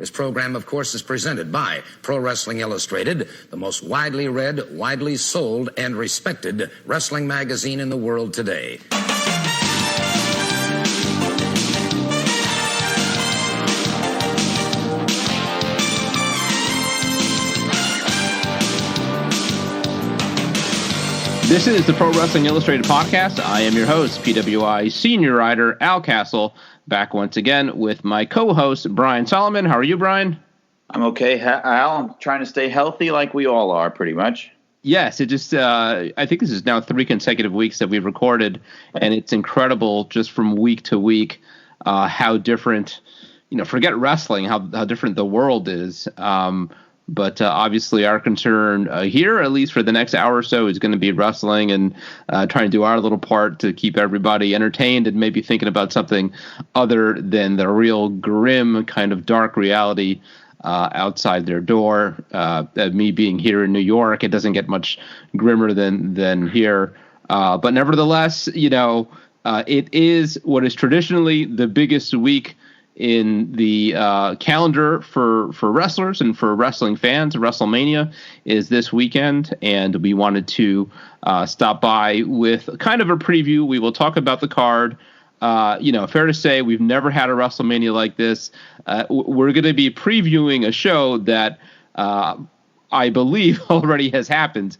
This program, of course, is presented by Pro Wrestling Illustrated, the most widely read, widely sold, and respected wrestling magazine in the world today. This is the Pro Wrestling Illustrated Podcast. I am your host, PWI senior writer Al Castle, back once again with my co-host, Brian Solomon. How are you, Brian? I'm okay, Al. I'm trying to stay healthy like we all are, pretty much. Yes, it just, I think this is now 3 consecutive weeks that we've recorded, and it's incredible just from week to week how different, forget wrestling, how different the world is. But obviously our concern here, at least for the next hour or so, is going to be wrestling and trying to do our little part to keep everybody entertained and maybe thinking about something other than the real grim kind of dark reality outside their door. Me being here in New York, it doesn't get much grimmer than here. But nevertheless, it is what is traditionally the biggest week in the calendar for wrestlers and for wrestling fans. WrestleMania is this weekend, and we wanted to stop by with kind of a preview. We will talk about the card. Fair to say we've never had a WrestleMania like this. We're going to be previewing a show that I believe already has happened,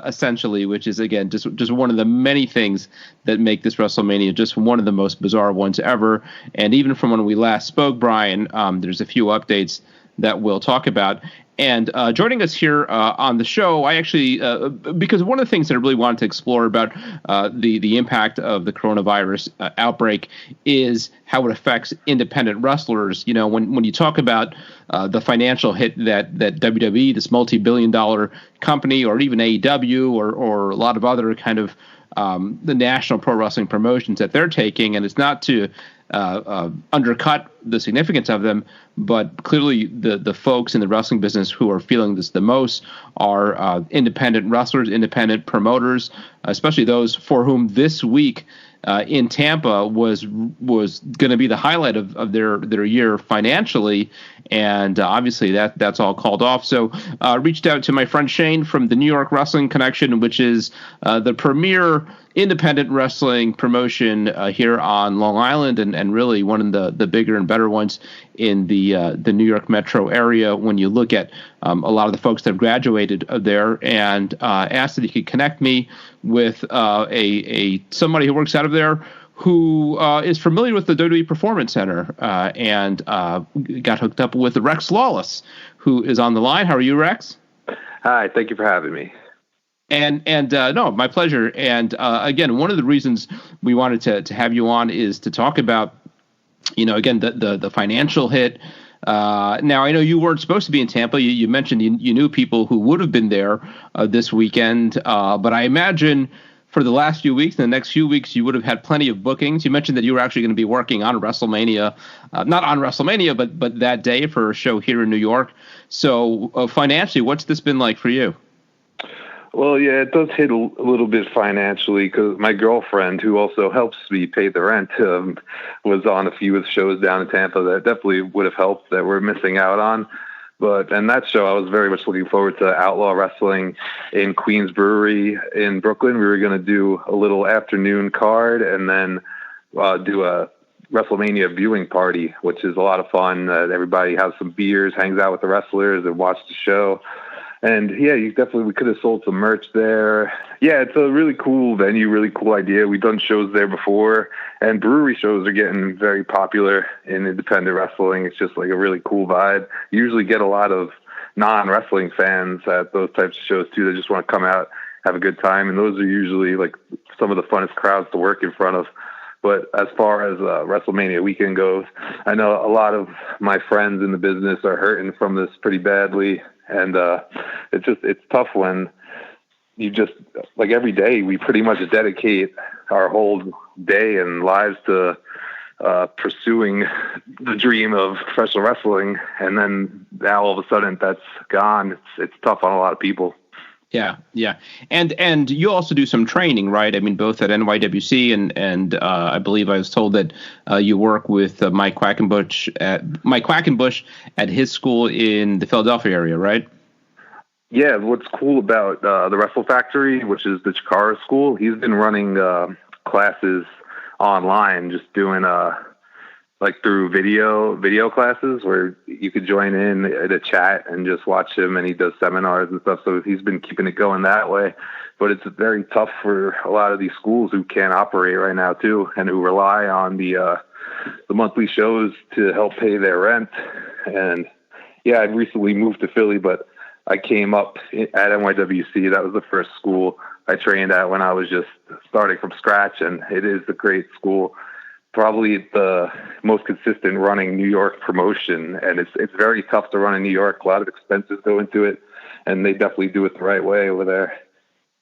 essentially, which is, again, just one of the many things that make this WrestleMania just one of the most bizarre ones ever. And even from when we last spoke, Brian, there's a few updates that we'll talk about. And joining us here on the show, I actually, because one of the things that I really wanted to explore about the impact of the coronavirus outbreak is how it affects independent wrestlers. When you talk about the financial hit that WWE, this multi-billion-dollar company, or even AEW, or a lot of other kind of the national pro wrestling promotions that they're taking, and it's not to undercut the significance of them, but clearly the folks in the wrestling business who are feeling this the most are independent wrestlers, independent promoters, especially those for whom this week in Tampa was going to be the highlight of their year financially, and obviously that's all called off. So reached out to my friend Shane from the New York Wrestling Connection, which is the premier independent wrestling promotion here on Long Island, and really one of the bigger and better ones in the New York metro area when you look at a lot of the folks that have graduated there, and asked that he could connect me with somebody who works out of there who is familiar with the WWE Performance Center, and got hooked up with Rex Lawless, who is on the line. How are you, Rex? Hi, thank you for having me. And no, my pleasure. And again, one of the reasons we wanted to have you on is to talk about, again, the financial hit. Now, I know you weren't supposed to be in Tampa. You mentioned you knew people who would have been there this weekend. But I imagine for the last few weeks, in the next few weeks, you would have had plenty of bookings. You mentioned that you were actually going to be working on WrestleMania, not on WrestleMania, but that day for a show here in New York. So financially, what's this been like for you? Well, yeah, it does hit a little bit financially because my girlfriend, who also helps me pay the rent, was on a few of the shows down in Tampa that definitely would have helped that we're missing out on. And that show, I was very much looking forward to Outlaw Wrestling in Queens Brewery in Brooklyn. We were going to do a little afternoon card and then do a WrestleMania viewing party, which is a lot of fun. Everybody has some beers, hangs out with the wrestlers, and watch the show. And yeah, we could have sold some merch there. Yeah, it's a really cool venue, really cool idea. We've done shows there before, and brewery shows are getting very popular in independent wrestling. It's just like a really cool vibe. You usually get a lot of non-wrestling fans at those types of shows too. They just want to come out, have a good time, and those are usually like some of the funnest crowds to work in front of. But as far as WrestleMania weekend goes, I know a lot of my friends in the business are hurting from this pretty badly. And it's tough when you just, like, every day we pretty much dedicate our whole day and lives to pursuing the dream of professional wrestling, and then now all of a sudden that's gone. It's tough on a lot of people. Yeah. And you also do some training, right? I mean, both at NYWC and I believe I was told that you work with Mike Quackenbush at his school in the Philadelphia area, right? Yeah, what's cool about the Wrestle Factory, which is the Chikara school, he's been running classes online, just doing like through video classes where you could join in at a chat and just watch him, and he does seminars and stuff. So he's been keeping it going that way. But it's very tough for a lot of these schools who can't operate right now too, and who rely on the monthly shows to help pay their rent. And yeah, I recently moved to Philly, but I came up at NYWC. That was the first school I trained at when I was just starting from scratch, and it is a great school. Probably the most consistent running New York promotion, and it's very tough to run in New York. A lot of expenses go into it, and they definitely do it the right way over there.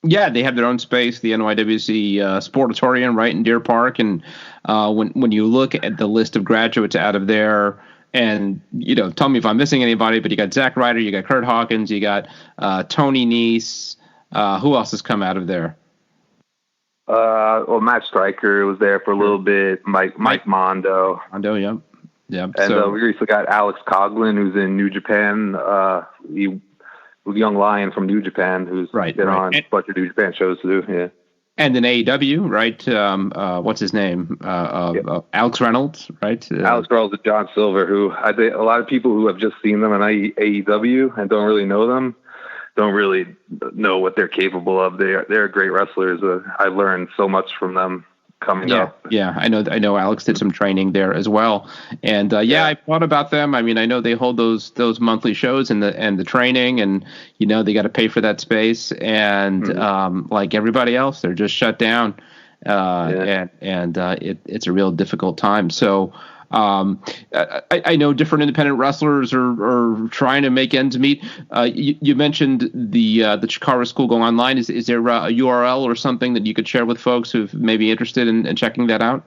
Yeah, they have their own space, the NYWC Sportatorium right in Deer Park, and when you look at the list of graduates out of there, and tell me if I'm missing anybody, but you got Zack Ryder, you got Kurt Hawkins, you got Tony Nese. Who else has come out of there? Well, Matt Stryker was there for a little bit. Mike Mondo. Yep. And we recently got Alex Coughlin, who's in New Japan. He was a young lion from New Japan, who's been on a bunch of New Japan shows too. Yeah. And in AEW, right? What's his name? Alex Reynolds, right? Alex Reynolds and John Silver, who I think a lot of people who have just seen them in AEW and don't really know them, don't really know what they're capable of. They're great wrestlers. I learned so much from them coming up. Yeah, I know Alex did some training there as well. And I thought about them. I mean, I know they hold those monthly shows and the training, and they got to pay for that space. And like everybody else, they're just shut down. And it's a real difficult time. So I know different independent wrestlers are trying to make ends meet. You mentioned the Chikara School going online. Is there a URL or something that you could share with folks who may be interested in checking that out?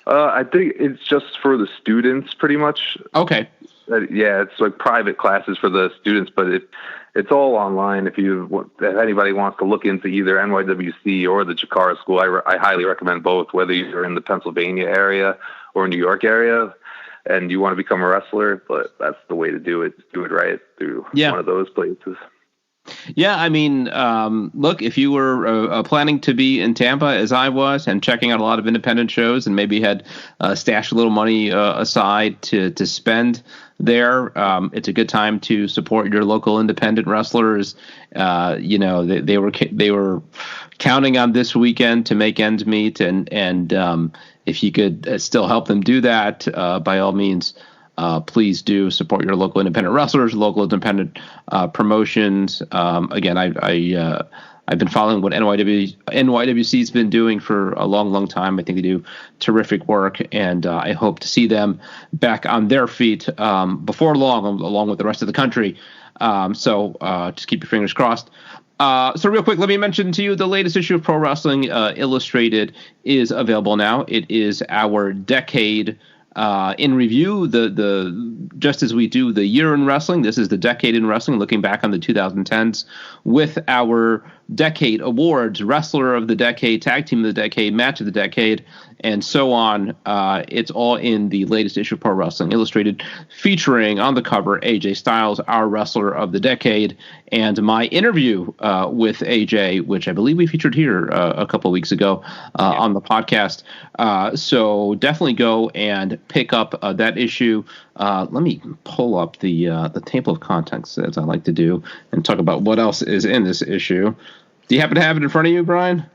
I think it's just for the students, pretty much. Okay. It's like private classes for the students, but it's all online. If anybody wants to look into either NYWC or the Chikara School, I highly recommend both, whether you're in the Pennsylvania area or New York area and you want to become a wrestler. But that's the way to do it. Do it right through one of those places. Yeah, I mean, look, if you were planning to be in Tampa, as I was, and checking out a lot of independent shows and maybe had stashed a little money aside to spend there, it's a good time to support your local independent wrestlers. They were counting on this weekend to make ends meet, and if you could still help them do that, by all means, please do support your local independent wrestlers, local independent promotions. Again, I've been following what NYWC's been doing for a long, long time. I think they do terrific work, and I hope to see them back on their feet before long, along with the rest of the country. So just keep your fingers crossed. So real quick, let me mention to you the latest issue of Pro Wrestling Illustrated is available now. It is our decade in review, just as we do the year in wrestling, this is the decade in wrestling, looking back on the 2010s with our decade awards, wrestler of the decade, tag team of the decade, match of the decade, and so on. It's all in the latest issue of Pro Wrestling Illustrated, featuring on the cover AJ Styles, our wrestler of the decade, and my interview with AJ, which I believe we featured here a couple of weeks ago on the podcast. So definitely go and pick up that issue. Let me pull up the table of contents, as I like to do, and talk about what else is in this issue. Do you happen to have it in front of you, Brian?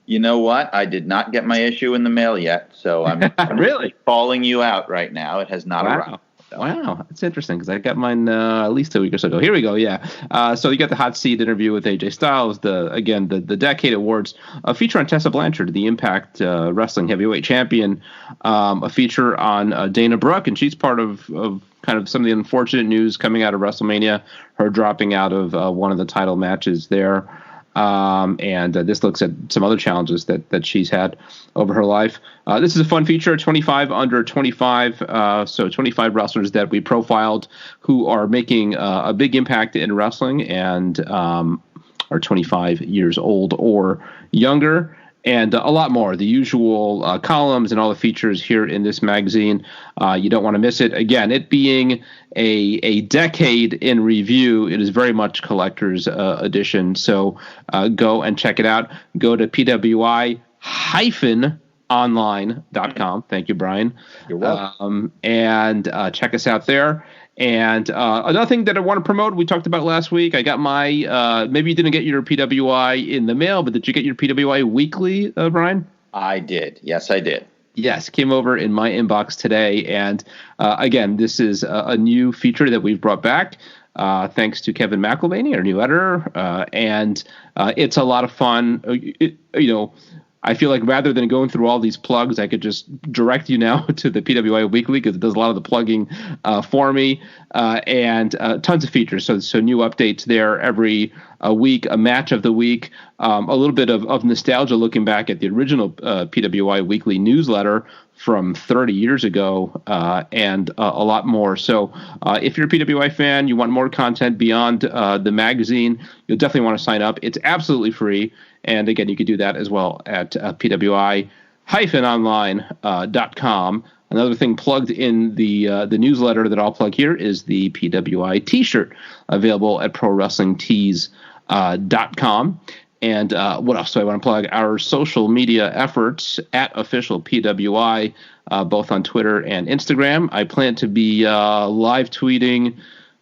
You know what? I did not get my issue in the mail yet, so I'm really calling you out right now. It has not arrived. Wow, that's interesting because I got mine at least a week or so ago. Here we go. Yeah. So you got the hot seat interview with AJ Styles. The Decade Awards, a feature on Tessa Blanchard, the Impact Wrestling Heavyweight Champion, a feature on Dana Brooke, and she's part of kind of some of the unfortunate news coming out of WrestleMania, her dropping out of one of the title matches there. And this looks at some other challenges that she's had over her life. This is a fun feature, 25 under 25. So 25 wrestlers that we profiled who are making a big impact in wrestling. And are 25 years old or younger. And a lot more. The usual columns and all the features here in this magazine. You don't want to miss it. Again, it being a decade in review, it is very much collector's edition. So go and check it out. Go to PWI-online.com. Thank you, Brian. You're welcome. And check us out there. And another thing that I want to promote, we talked about last week, I got my, maybe you didn't get your PWI in the mail, but did you get your PWI weekly, Brian? I did. Yes, I did. Yes, came over in my inbox today. And again, this is a new feature that we've brought back. Thanks to Kevin McElvaney, our new editor. And it's a lot of fun. I feel like rather than going through all these plugs, I could just direct you now to the PWI Weekly because it does a lot of the plugging for me, and tons of features. So new updates there every week, a match of the week, a little bit of nostalgia looking back at the original PWI Weekly newsletter from 30 years ago, and a lot more. So if you're a PWI fan, you want more content beyond the magazine, you'll definitely want to sign up. It's absolutely free. And again, you can do that as well at PWI-online.com. Another thing plugged in the newsletter that I'll plug here is the PWI T-shirt, available at ProWrestlingTees.com. And what else do I want to plug? Our social media efforts at official PWI, both on Twitter and Instagram. I plan to be live tweeting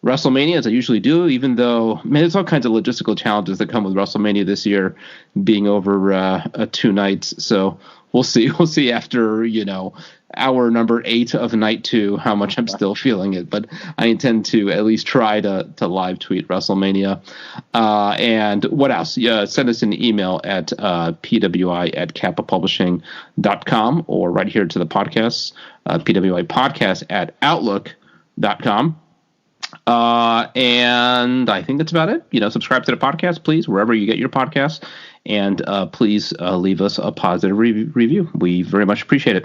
WrestleMania, as I usually do, even though, there's all kinds of logistical challenges that come with WrestleMania this year, being over 2 nights. So we'll see. We'll see after, hour number 8 of night 2, how much I'm still feeling it. But I intend to at least try to live tweet WrestleMania. And what else? Send us an email at pwi@kappapublishing.com or right here to the podcast, PWI Podcast at outlook.com. And I think that's about it. Subscribe to the podcast, please, wherever you get your podcasts. And please leave us a positive review. We very much appreciate it.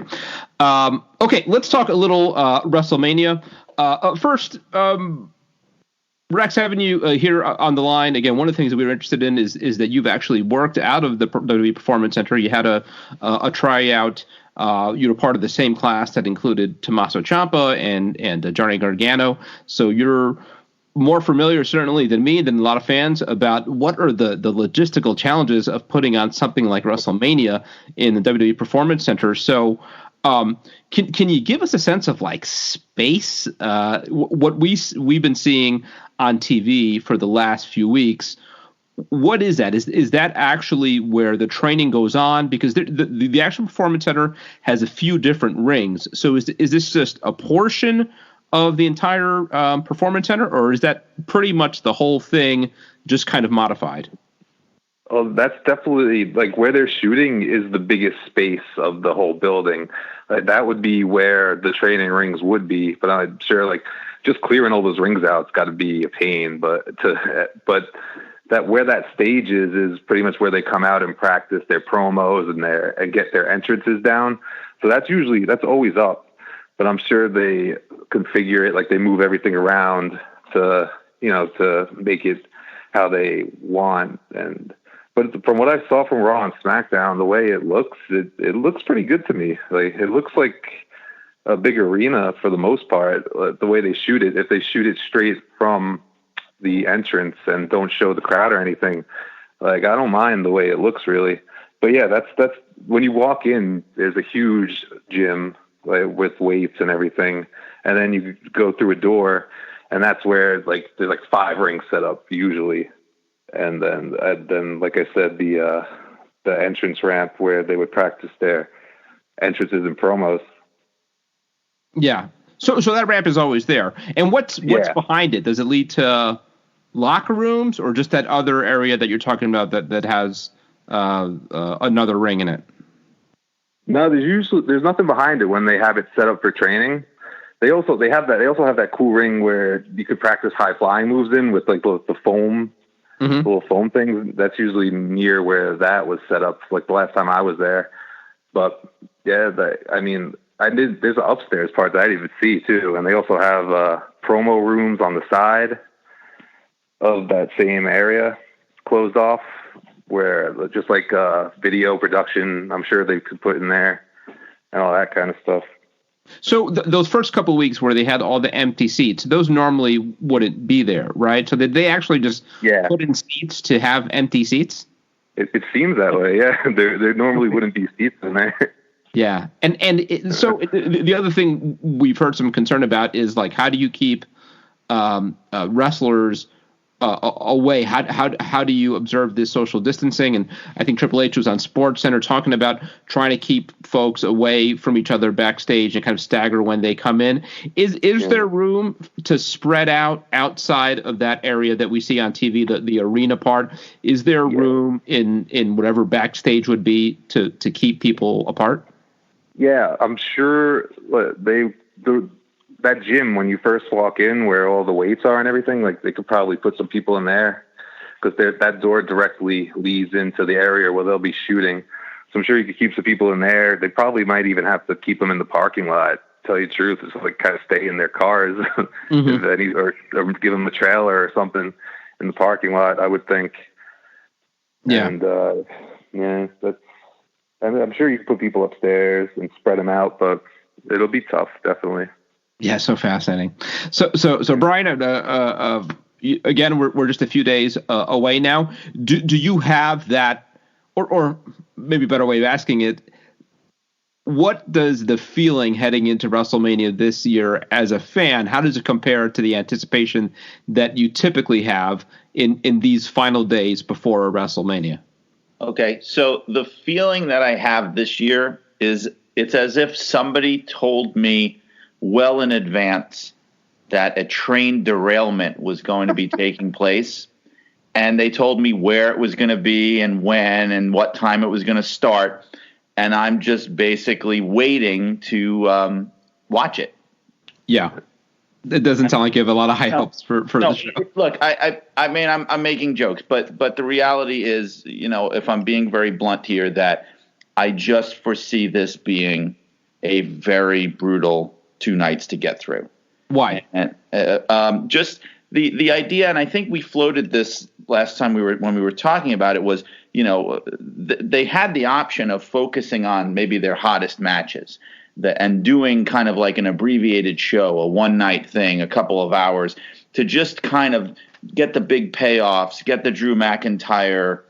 Okay, let's talk a little WrestleMania. First, Rex, having you here on the line, again, one of the things that we were interested in is that you've actually worked out of the WWE Performance Center. You had a tryout. You were part of the same class that included Tommaso Ciampa and Johnny Gargano. So you're more familiar, certainly, than me, than a lot of fans, about what are the logistical challenges of putting on something like WrestleMania in the WWE Performance Center. So can you give us a sense of space? What we've been seeing on TV for the last few weeks. What is that? Is that actually where the training goes on? Because the actual Performance Center has a few different rings. So is this just a portion of the entire Performance Center, or is that pretty much the whole thing just kind of modified? Oh, that's definitely where they're shooting is the biggest space of the whole building. That would be where the training rings would be. But I'm sure just clearing all those rings out, it's got to be a pain. But that where that stage is pretty much where they come out and practice their promos and get their entrances down. So that's always up, but I'm sure they configure it, they move everything around to make it how they want. But from what I saw from Raw and SmackDown, the way it looks pretty good to me. It looks like a big arena for the most part, the way they shoot it. If they shoot it straight from the entrance and don't show the crowd or anything, I don't mind the way it looks, really. But yeah, that's when you walk in, there's a huge gym with weights and everything, and then you go through a door, and that's where there's 5 rings set up usually, and then like I said, the entrance ramp where they would practice their entrances and promos. Yeah. So that ramp is always there. And what's behind it? Does it lead to locker rooms, or just that other area that you're talking about that has another ring in it? No, there's nothing behind it when they have it set up for training. They also have that cool ring where you could practice high flying moves in with the foam, little foam things. That's usually near where that was set up. The last time I was there. But yeah, there's an upstairs part that I didn't even see too, and they also have promo rooms on the side of that same area. closed off, where just like video production, I'm sure they could put in there and all that kind of stuff. So those first couple of weeks where they had all the empty seats, those normally wouldn't be there, right? So did they actually just put in seats to have empty seats? It seems that way, yeah. There normally wouldn't be seats in there. Yeah, so the other thing we've heard some concern about is like, how do you keep wrestlers away? How do you observe this social distancing? And I think Triple H was on SportsCenter talking about trying to keep folks away from each other backstage and kind of stagger when they come in. Is there room to spread out outside of that area that we see on TV, the arena part? Is there room in whatever backstage would be to keep people apart? Yeah, I'm sure that gym, when you first walk in, where all the weights are and everything, like they could probably put some people in there, because that door directly leads into the area where they'll be shooting. So I'm sure you could keep some people in there. They probably might even have to keep them in the parking lot. Tell you the truth, it's like kind of stay in their cars, or give them a trailer or something in the parking lot, I would think. Yeah. And I'm sure you can put people upstairs and spread them out, but it'll be tough, definitely. Yeah, so fascinating. So Brian, again, we're just a few days away now. Do you have that, or maybe a better way of asking it, what does the feeling heading into WrestleMania this year as a fan, how does it compare to the anticipation that you typically have in these final days before a WrestleMania? Okay, so the feeling that I have this year is it's as if somebody told me well in advance that a train derailment was going to be taking place, and they told me where it was going to be and when and what time it was going to start, and I'm just basically waiting to watch it. Yeah. It doesn't sound like you have a lot of high hopes for the show. Look, I mean, I'm making jokes, but the reality is, if I'm being very blunt here, that I just foresee this being a very brutal 2 nights to get through. Why? And just the idea, and I think we floated this last time when we were talking about it, was they had the option of focusing on maybe their hottest matches. And doing kind of like an abbreviated show, a one-night thing, a couple of hours, to just kind of get the big payoffs, get the Drew McIntyre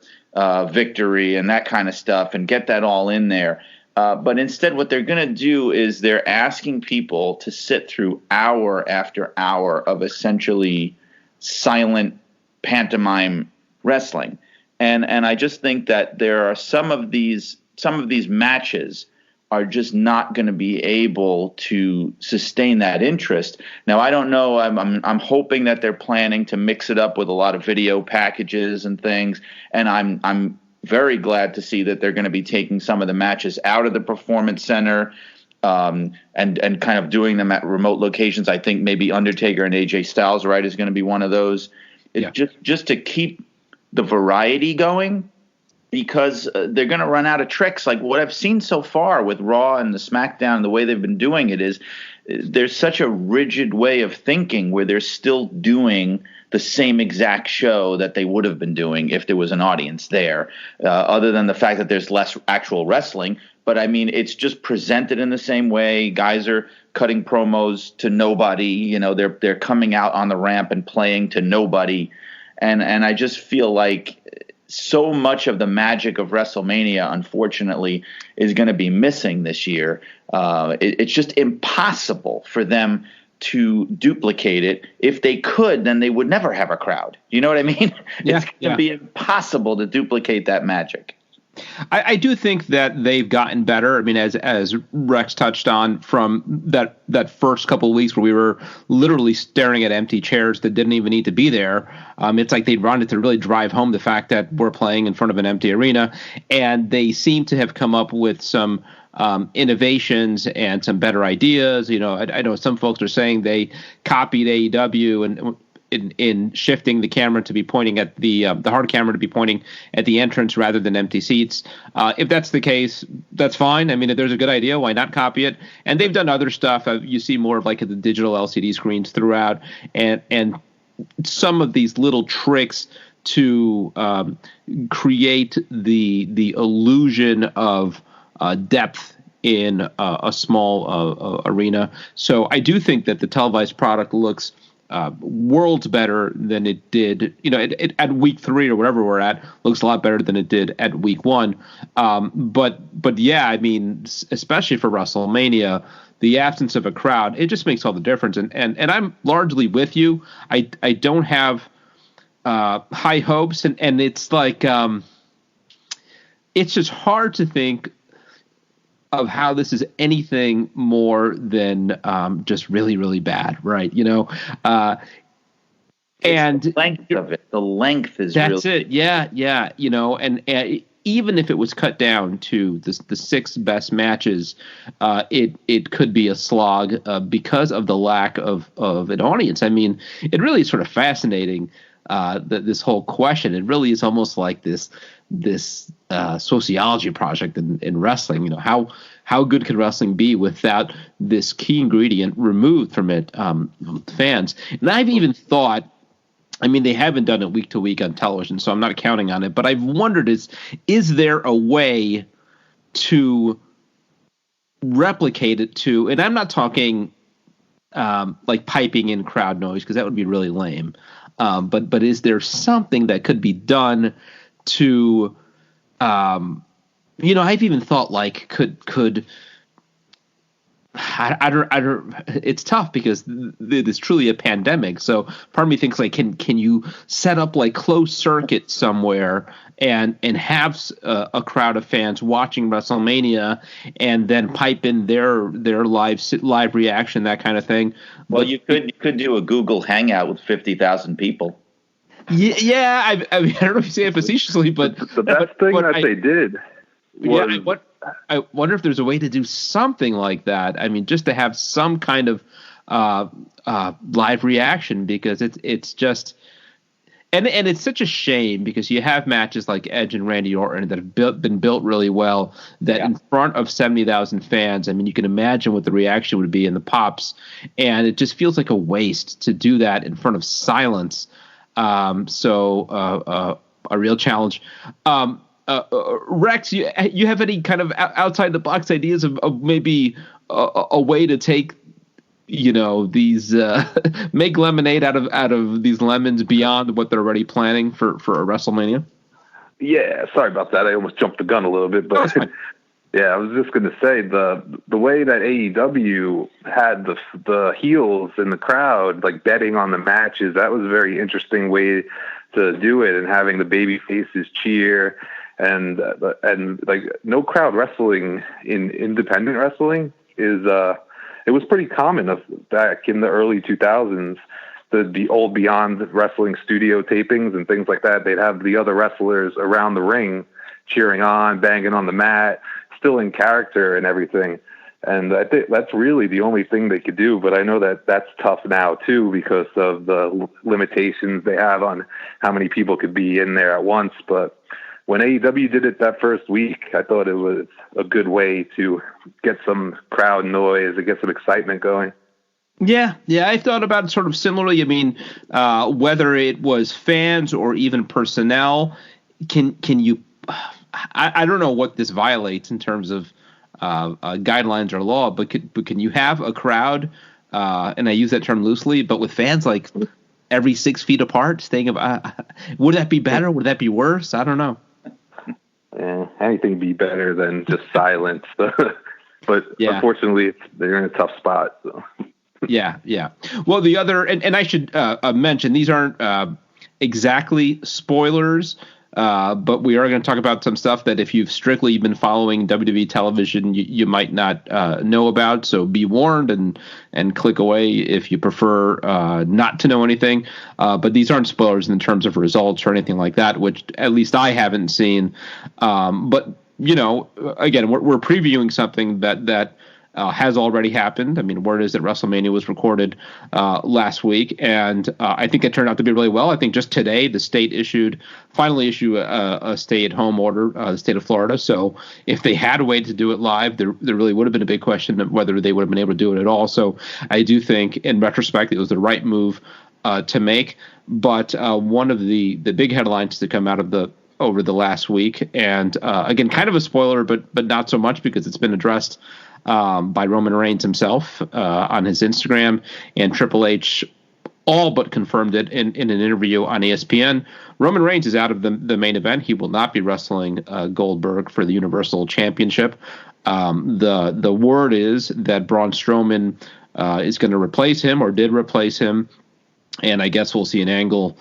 victory and that kind of stuff, and get that all in there. But instead, what they're going to do is they're asking people to sit through hour after hour of essentially silent pantomime wrestling. And I just think that there are some of these matches are just not going to be able to sustain that interest. Now, I don't know. I'm hoping that they're planning to mix it up with a lot of video packages and things. And I'm very glad to see that they're going to be taking some of the matches out of the Performance Center and kind of doing them at remote locations. I think maybe Undertaker and AJ Styles, right, is going to be one of those. Just to keep the variety going. Because they're going to run out of tricks. Like what I've seen so far with Raw and the SmackDown, the way they've been doing it is there's such a rigid way of thinking where they're still doing the same exact show that they would have been doing if there was an audience there, other than the fact that there's less actual wrestling. But, I mean, it's just presented in the same way. Guys are cutting promos to nobody. They're coming out on the ramp and playing to nobody. And I just feel like so much of the magic of WrestleMania, unfortunately, is going to be missing this year. It's just impossible for them to duplicate it. If they could, then they would never have a crowd. You know what I mean? It's going to be impossible to duplicate that magic. I do think that they've gotten better. I mean, as Rex touched on, from that first couple of weeks where we were literally staring at empty chairs that didn't even need to be there. It's like they wanted to really drive home the fact that we're playing in front of an empty arena, and they seem to have come up with some innovations and some better ideas. I know some folks are saying they copied AEW and in shifting the camera to be pointing at the hard camera to be pointing at the entrance rather than empty seats. If that's the case, that's fine. I mean, if there's a good idea, why not copy it? And they've done other stuff. You see more of like the digital LCD screens throughout, and some of these little tricks to create the illusion of depth in a small arena. So I do think that the televised product looks worlds better than it did, it at week 3 or whatever we're at, looks a lot better than it did at week 1. But yeah, I mean, especially for WrestleMania, the absence of a crowd, it just makes all the difference. And I'm largely with you. I don't have high hopes, and it's like it's just hard to think of how this is anything more than just really, really bad, right? And the length of it. The length is that's really... it. Yeah. And even if it was cut down to the 6 best matches, it could be a slog because of the lack of an audience. I mean, it really is sort of fascinating. This whole question, it really is almost like this sociology project in wrestling. How good could wrestling be without this key ingredient removed from it, fans? And I've even thought, I mean, they haven't done it week to week on television, so I'm not counting on it, but I've wondered, is there a way to replicate it to, and I'm not talking like piping in crowd noise, because that would be really lame. But is there something that could be done to, I've even thought like could I don't. It's tough because it is truly a pandemic. So part of me thinks like, can you set up like closed circuit somewhere and have a crowd of fans watching WrestleMania and then pipe in their live reaction, that kind of thing. Well, you could do a Google Hangout with 50,000 people. Yeah. I mean, I don't know if you say it facetiously, but the best thing they did. I wonder if there's a way to do something like that. I mean, just to have some kind of live reaction, because it's just, and it's such a shame because you have matches like Edge and Randy Orton that have been built really well, that in front of 70,000 fans, I mean, you can imagine what the reaction would be in the pops, and it just feels like a waste to do that in front of silence. So a real challenge. Rex, you have any kind of outside the box ideas of maybe a way to take, these make lemonade out of these lemons beyond what they're already planning for a WrestleMania? Yeah, sorry about that. I almost jumped the gun a little bit, but yeah, I was just going to say the way that AEW had the heels in the crowd like betting on the matches, that was a very interesting way to do it, and having the baby faces cheer. And like no crowd wrestling in independent wrestling is it was pretty common back in the early 2000s. The old Beyond Wrestling studio tapings and things like that, they'd have the other wrestlers around the ring cheering on, banging on the mat, still in character and everything. And I think that's really the only thing they could do. But I know that that's tough now too, because of the limitations they have on how many people could be in there at once. But when AEW did it that first week, I thought it was a good way to get some crowd noise and get some excitement going. Yeah, I thought about it sort of similarly. I mean, whether it was fans or even personnel, can you? I don't know what this violates in terms of guidelines or law, but can you have a crowd? And I use that term loosely, but with fans like every 6 feet apart, staying would that be better? Would that be worse? I don't know. Anything be better than just silence, but unfortunately, they're in a tough spot. So. Yeah. Well, the other, and I should mention, these aren't exactly spoilers, but we are going to talk about some stuff that if you've strictly been following WWE television, you might not know about. So be warned and click away if you prefer not to know anything. But these aren't spoilers in terms of results or anything like that, which at least I haven't seen. But again, we're previewing something that has already happened. I mean, word is that WrestleMania was recorded last week, and I think it turned out to be really well. I think just today the state finally issued a stay-at-home order, the state of Florida. So if they had a way to do it live, there really would have been a big question of whether they would have been able to do it at all. So I do think, in retrospect, it was the right move to make. But one of the big headlines to come out of over the last week, and again, kind of a spoiler, but not so much because it's been addressed by Roman Reigns himself on his Instagram, and Triple H all but confirmed it in an interview on ESPN. Roman Reigns is out of the main event. He will not be wrestling Goldberg for the Universal Championship. The word is that Braun Strowman is going to replace him, or did replace him, and I guess we'll see an angle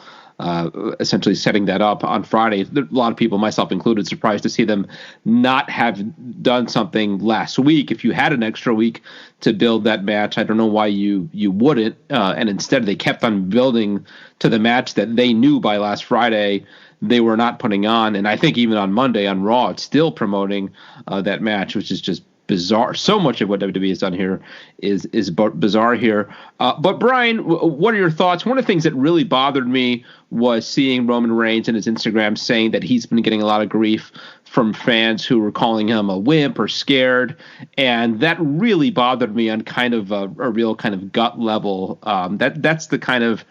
essentially setting that up on Friday. A lot of people, myself included, surprised to see them not have done something last week. If you had an extra week to build that match, I don't know why you wouldn't. And instead, they kept on building to the match that they knew by last Friday they were not putting on. And I think even on Monday on Raw, it's still promoting that match, which is just bizarre. So much of what WWE has done here is bizarre here. But Brian, what are your thoughts? One of the things that really bothered me was seeing Roman Reigns in his Instagram saying that he's been getting a lot of grief from fans who were calling him a wimp or scared. And that really bothered me on kind of a real kind of gut level. That's the kind of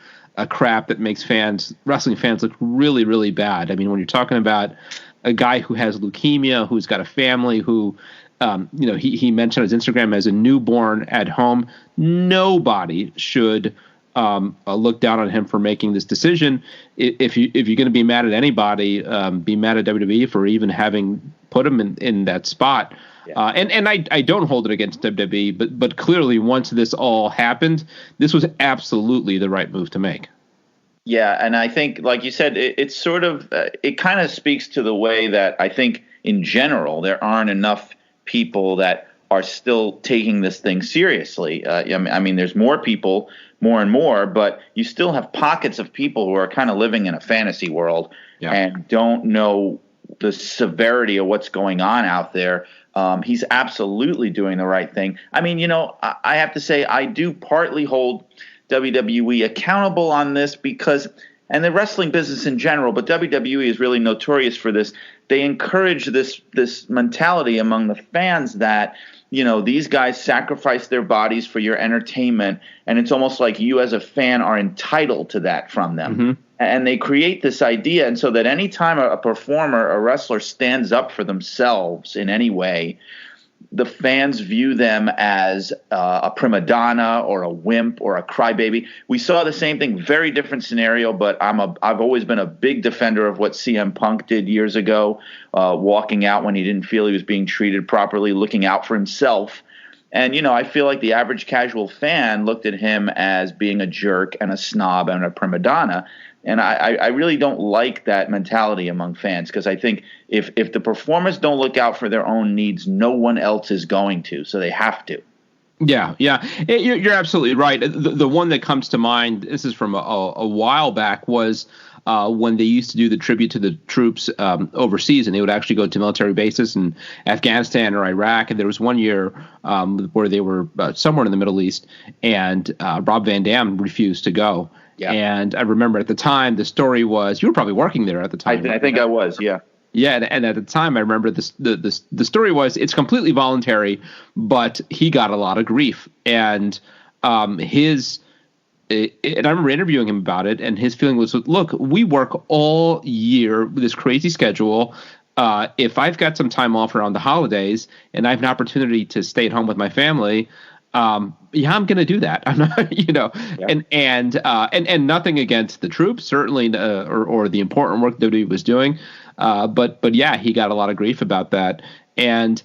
crap that makes wrestling fans look really, really bad. I mean, when you're talking about a guy who has leukemia, who's got a family, who he mentioned his Instagram as a newborn at home. Nobody should look down on him for making this decision. If you're going to be mad at anybody, be mad at WWE for even having put him in that spot. Yeah. And I don't hold it against WWE, but clearly once this all happened, this was absolutely the right move to make. Yeah, and I think, like you said, it's sort of it kind of speaks to the way that I think in general there aren't enough people that are still taking this thing seriously. I mean, there's more people, more and more, but you still have pockets of people who are kind of living in a fantasy world and don't know the severity of what's going on out there. He's absolutely doing the right thing. I mean, I have to say I do partly hold WWE accountable on this because, and the wrestling business in general, but WWE is really notorious for this. They encourage this mentality among the fans that, these guys sacrifice their bodies for your entertainment, and it's almost like you as a fan are entitled to that from them. Mm-hmm. And they create this idea, and so that any time a performer, a wrestler stands up for themselves in any way, the fans view them as a prima donna or a wimp or a crybaby. We saw the same thing, very different scenario, but I've always been a big defender of what CM Punk did years ago, walking out when he didn't feel he was being treated properly, looking out for himself. And, I feel like the average casual fan looked at him as being a jerk and a snob and a prima donna. And I really don't like that mentality among fans, because I think if the performers don't look out for their own needs, no one else is going to. So they have to. Yeah. You're absolutely right. The one that comes to mind, this is from a while back, was when they used to do the tribute to the troops overseas, and they would actually go to military bases in Afghanistan or Iraq. And there was one year where they were somewhere in the Middle East, and Rob Van Dam refused to go. Yeah. And I remember at the time, the story was, you were probably working there at the time. I think I was, yeah. Yeah, and at the time, I remember the story was, it's completely voluntary, but he got a lot of grief. And and I remember interviewing him about it, and his feeling was, look, we work all year with this crazy schedule. If I've got some time off around the holidays and I have an opportunity to stay at home with my family, I'm going to do that. I'm not, yeah. and nothing against the troops, certainly, or the important work that he was doing. But yeah, he got a lot of grief about that. And,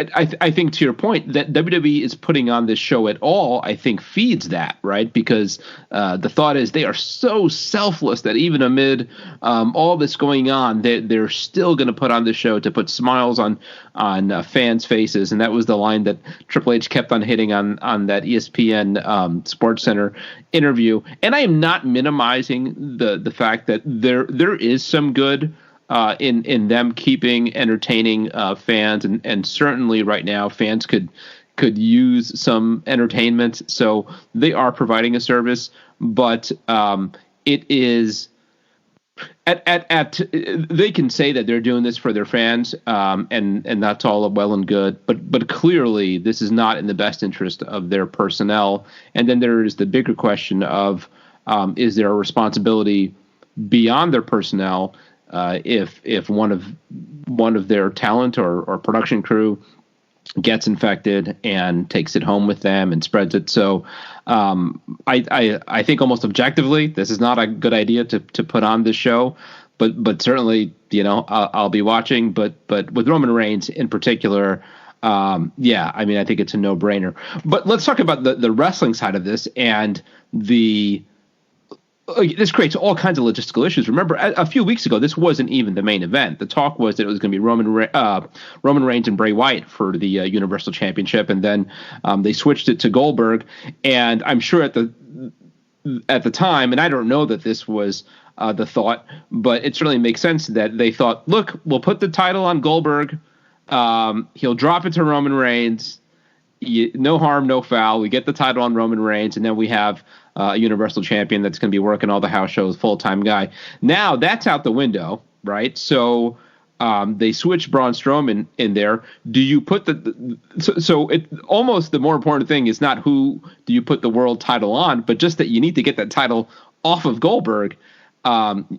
I think, to your point, that WWE is putting on this show at all, I think feeds that, right? Because the thought is they are so selfless that even amid all this going on, they're still going to put on the show to put smiles on fans' faces. And that was the line that Triple H kept on hitting on that ESPN SportsCenter interview. And I am not minimizing the fact that there is some good in them keeping entertaining fans, and certainly right now fans could use some entertainment, so they are providing a service. But it is They can say that they're doing this for their fans, and that's all well and good. But clearly, this is not in the best interest of their personnel. And then there is the bigger question of is there a responsibility beyond their personnel if one of their talent or production crew gets infected and takes it home with them and spreads it. So I think almost objectively, this is not a good idea to put on this show, but certainly, I'll be watching, but with Roman Reigns in particular, I think it's a no brainer. But let's talk about the wrestling side of this and this creates all kinds of logistical issues. Remember, a few weeks ago, this wasn't even the main event. The talk was that it was going to be Roman Reigns and Bray Wyatt for the Universal Championship, and then they switched it to Goldberg. And I'm sure at the time, and I don't know that this was the thought, but it certainly makes sense that they thought, look, we'll put the title on Goldberg. He'll drop it to Roman Reigns. No harm, no foul. We get the title on Roman Reigns, and then we have a Universal Champion that's going to be working all the house shows, full-time guy. Now that's out the window, right? So they switch Braun Strowman in there. Do you put so it almost the more important thing is not who do you put the world title on, but just that you need to get that title off of Goldberg.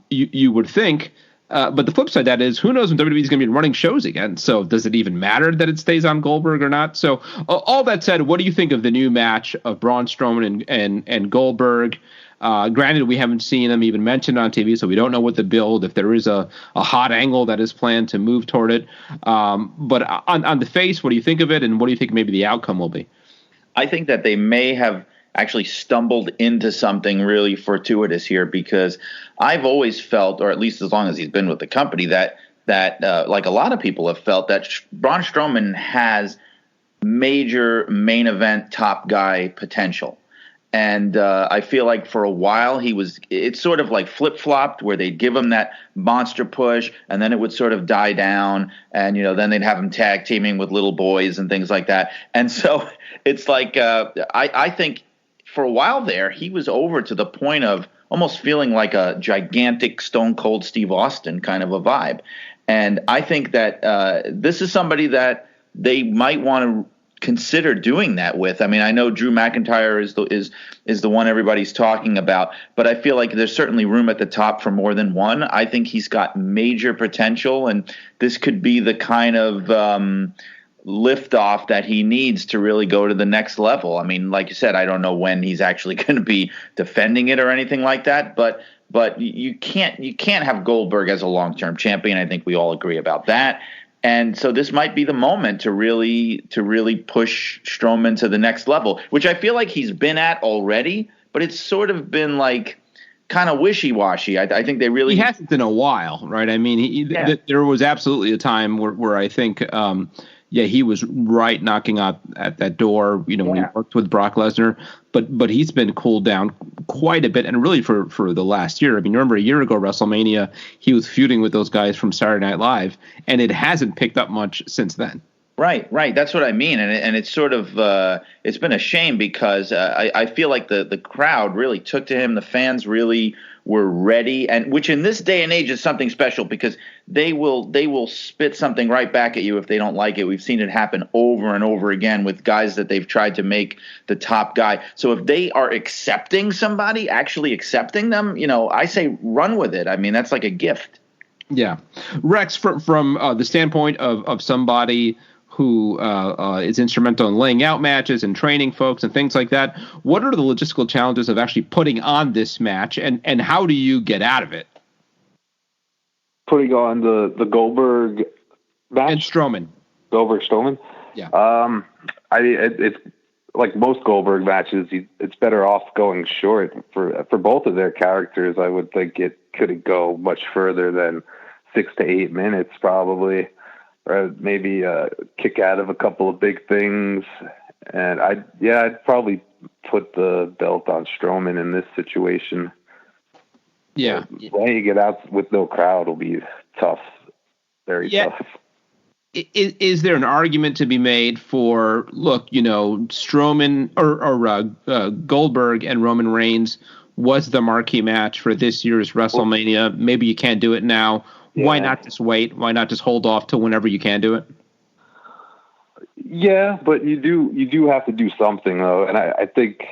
You would think. But the flip side of that is, who knows when WWE is going to be running shows again? So does it even matter that it stays on Goldberg or not? So all that said, what do you think of the new match of Braun Strowman and Goldberg? Granted, we haven't seen them even mentioned on TV, so we don't know what the build, if there is a hot angle that is planned to move toward it. But on the face, what do you think of it, and what do you think maybe the outcome will be? I think that they may have actually stumbled into something really fortuitous here, because I've always felt, or at least as long as he's been with the company, that like a lot of people have felt, that Braun Strowman has major main event top guy potential. And I feel like for a while it's sort of like flip-flopped, where they'd give him that monster push and then it would sort of die down, and then they'd have him tag teaming with little boys and things like that. And so it's like I think for a while there, he was over to the point of almost feeling like a gigantic Stone Cold Steve Austin kind of a vibe. And I think that this is somebody that they might want to consider doing that with. I mean, I know Drew McIntyre is the one everybody's talking about, but I feel like there's certainly room at the top for more than one. I think he's got major potential, and this could be the kind of liftoff that he needs to really go to the next level. I mean, like you said, I don't know when he's actually going to be defending it or anything like that, but you can't have Goldberg as a long-term champion. I think we all agree about that. And so this might be the moment to really push Strowman to the next level, which I feel like he's been at already, but it's sort of been like kind of wishy-washy. I think they really... He hasn't in a while, right? I mean, there was absolutely a time where I think... he was right knocking at that door, when he worked with Brock Lesnar, but he's been cooled down quite a bit, and really for the last year. I mean, remember a year ago, WrestleMania, he was feuding with those guys from Saturday Night Live, and it hasn't picked up much since then. Right. That's what I mean. And it's sort of it's been a shame, because I feel like the crowd really took to him. The fans really were ready, and which in this day and age is something special, because they will spit something right back at you if they don't like it. We've seen it happen over and over again with guys that they've tried to make the top guy. So if they are accepting somebody, actually accepting them, I say run with it. I mean, that's like a gift. Yeah. Rex, from the standpoint of somebody who is instrumental in laying out matches and training folks and things like that, what are the logistical challenges of actually putting on this match, and how do you get out of it? Putting on the Goldberg match? And Strowman. Goldberg-Strowman? Yeah. It's like most Goldberg matches, it's better off going short. For both of their characters, I would think it couldn't go much further than 6 to 8 minutes probably. Or maybe kick out of a couple of big things. And I'd probably put the belt on Strowman in this situation. Yeah. When you get out with no crowd will be tough. Very tough. Is there an argument to be made for, look, Strowman or Goldberg and Roman Reigns was the marquee match for this year's WrestleMania. Maybe you can't do it now. Yeah. Why not just wait? Why not just hold off till whenever you can do it? Yeah, but you do have to do something though, and I think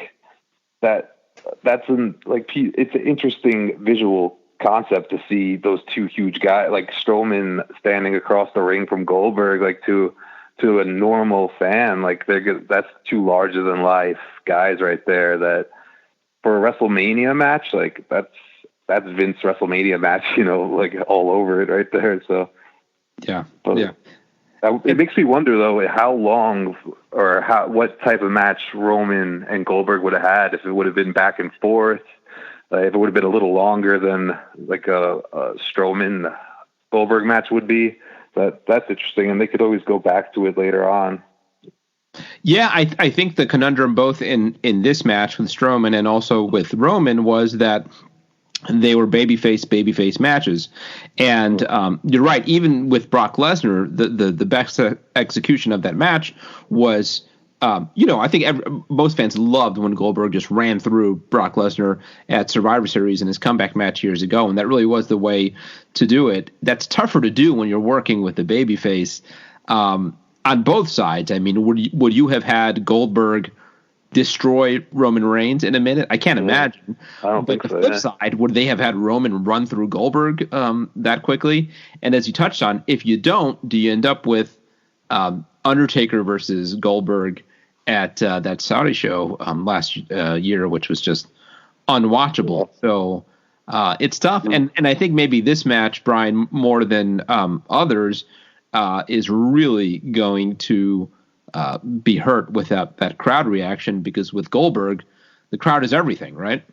that's it's an interesting visual concept to see those two huge guys like Strowman standing across the ring from Goldberg, like to a normal fan, like that's two larger than life guys right there. That for a WrestleMania match, like that's Vince WrestleMania match, like all over it right there. So yeah. It makes me wonder though how long or what type of match Roman and Goldberg would have had if it would have been back and forth. If it would have been a little longer than like a Strowman Goldberg match would be. That's interesting, and they could always go back to it later on. Yeah, I think the conundrum both in this match with Strowman and also with Roman was that they were babyface matches. And you're right, even with Brock Lesnar, the best execution of that match was, I think most fans loved when Goldberg just ran through Brock Lesnar at Survivor Series in his comeback match years ago, and that really was the way to do it. That's tougher to do when you're working with the babyface on both sides. I mean, would you have had Goldberg destroy Roman Reigns in a minute? I can't imagine. I don't think so. But the flip side, would they have had Roman run through Goldberg that quickly? And as you touched on, if you don't, do you end up with Undertaker versus Goldberg at that Saudi show last year, which was just unwatchable? So it's tough. And I think maybe this match, Brian, more than others, is really going to be hurt without that crowd reaction, because with Goldberg, the crowd is everything, right?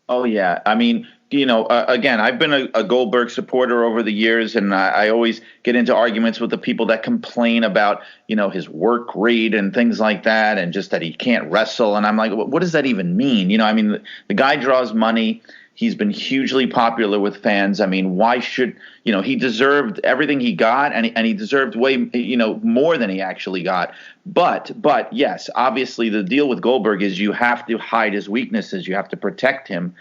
Oh, yeah. I mean, again, I've been a Goldberg supporter over the years, and I always get into arguments with the people that complain about, his work rate and things like that, and just that he can't wrestle. And I'm like, what does that even mean? The guy draws money. He's been hugely popular with fans. I mean, why should, he deserved everything he got, and he deserved way, more than he actually got. But yes, obviously the deal with Goldberg is you have to hide his weaknesses. You have to protect him.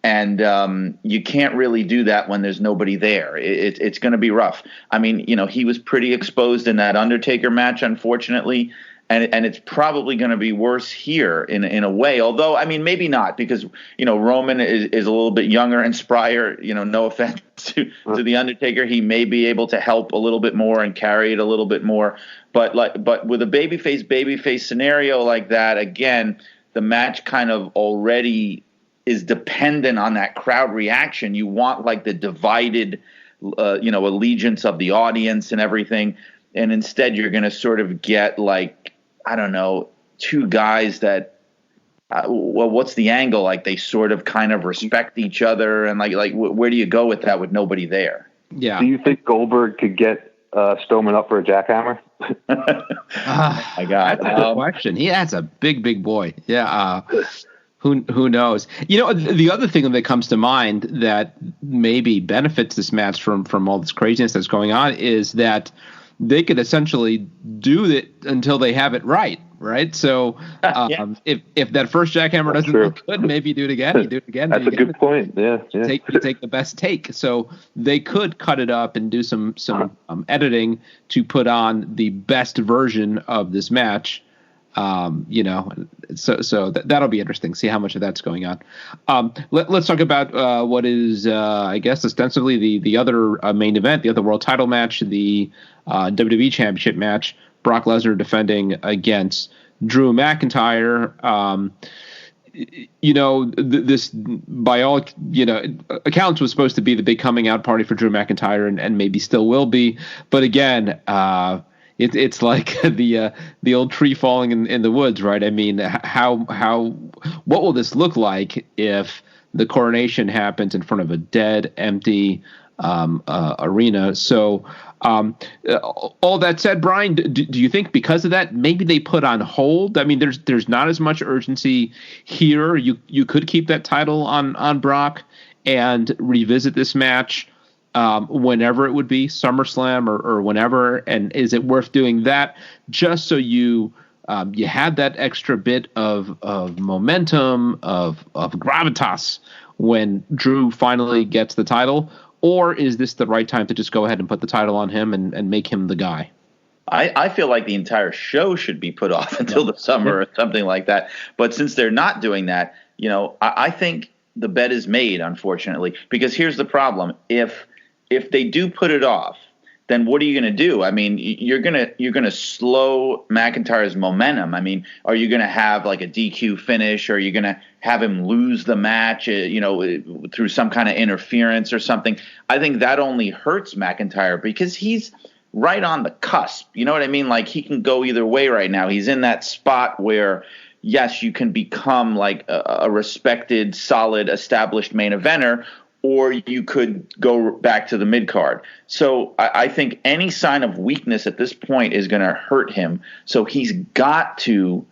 And you can't really do that when there's nobody there. It's going to be rough. I mean, he was pretty exposed in that Undertaker match, unfortunately. And it's probably going to be worse here in a way, although, I mean, maybe not, because, Roman is a little bit younger and sprier, no offense to the Undertaker. He may be able to help a little bit more and carry it a little bit more. But with a babyface scenario like that, again, the match kind of already is dependent on that crowd reaction. You want like the divided, allegiance of the audience and everything. And instead you're going to sort of get like, I don't know, two guys that, what's the angle? Like they sort of kind of respect each other, and like where do you go with that with nobody there? Yeah. Do you think Goldberg could get Strowman up for a jackhammer? I got that's a good question. That's a big boy. Yeah. Who knows? The other thing that comes to mind that maybe benefits this match from all this craziness that's going on is that they could essentially do it until they have it right? So if that first jackhammer doesn't look good, maybe you do it again. You do it again. That's a good point. Yeah. Take the best take. So they could cut it up and do some editing to put on the best version of this match. So that'll be interesting. See how much of that's going on. Let's talk about what is, I guess, ostensibly the other main event, the other world title match, the WWE Championship match. Brock Lesnar defending against Drew McIntyre. This by all accounts was supposed to be the big coming out party for Drew McIntyre, and maybe still will be. But again, it's like the old tree falling in the woods, right? I mean, what will this look like if the coronation happens in front of a dead, empty arena? So all that said, Brian, do you think because of that maybe they put on hold? I mean, there's not as much urgency here. You could keep that title on Brock and revisit this match whenever it would be, SummerSlam or whenever. And is it worth doing that just so you you had that extra bit of momentum, of gravitas when Drew finally gets the title? Or is this the right time to just go ahead and put the title on him and make him the guy? I feel like the entire show should be put off until the summer or something like that. But since they're not doing that, I think the bet is made, unfortunately, because here's the problem. If they do put it off, then what are you going to do? I mean, you're gonna slow McIntyre's momentum. I mean, are you going to have like a DQ finish? Or are you going to have him lose the match, through some kind of interference or something? I think that only hurts McIntyre because he's right on the cusp. You know what I mean? Like, he can go either way right now. He's in that spot where, yes, you can become like a respected, solid, established main eventer, or you could go back to the mid-card. So I think any sign of weakness at this point is going to hurt him. So he's got to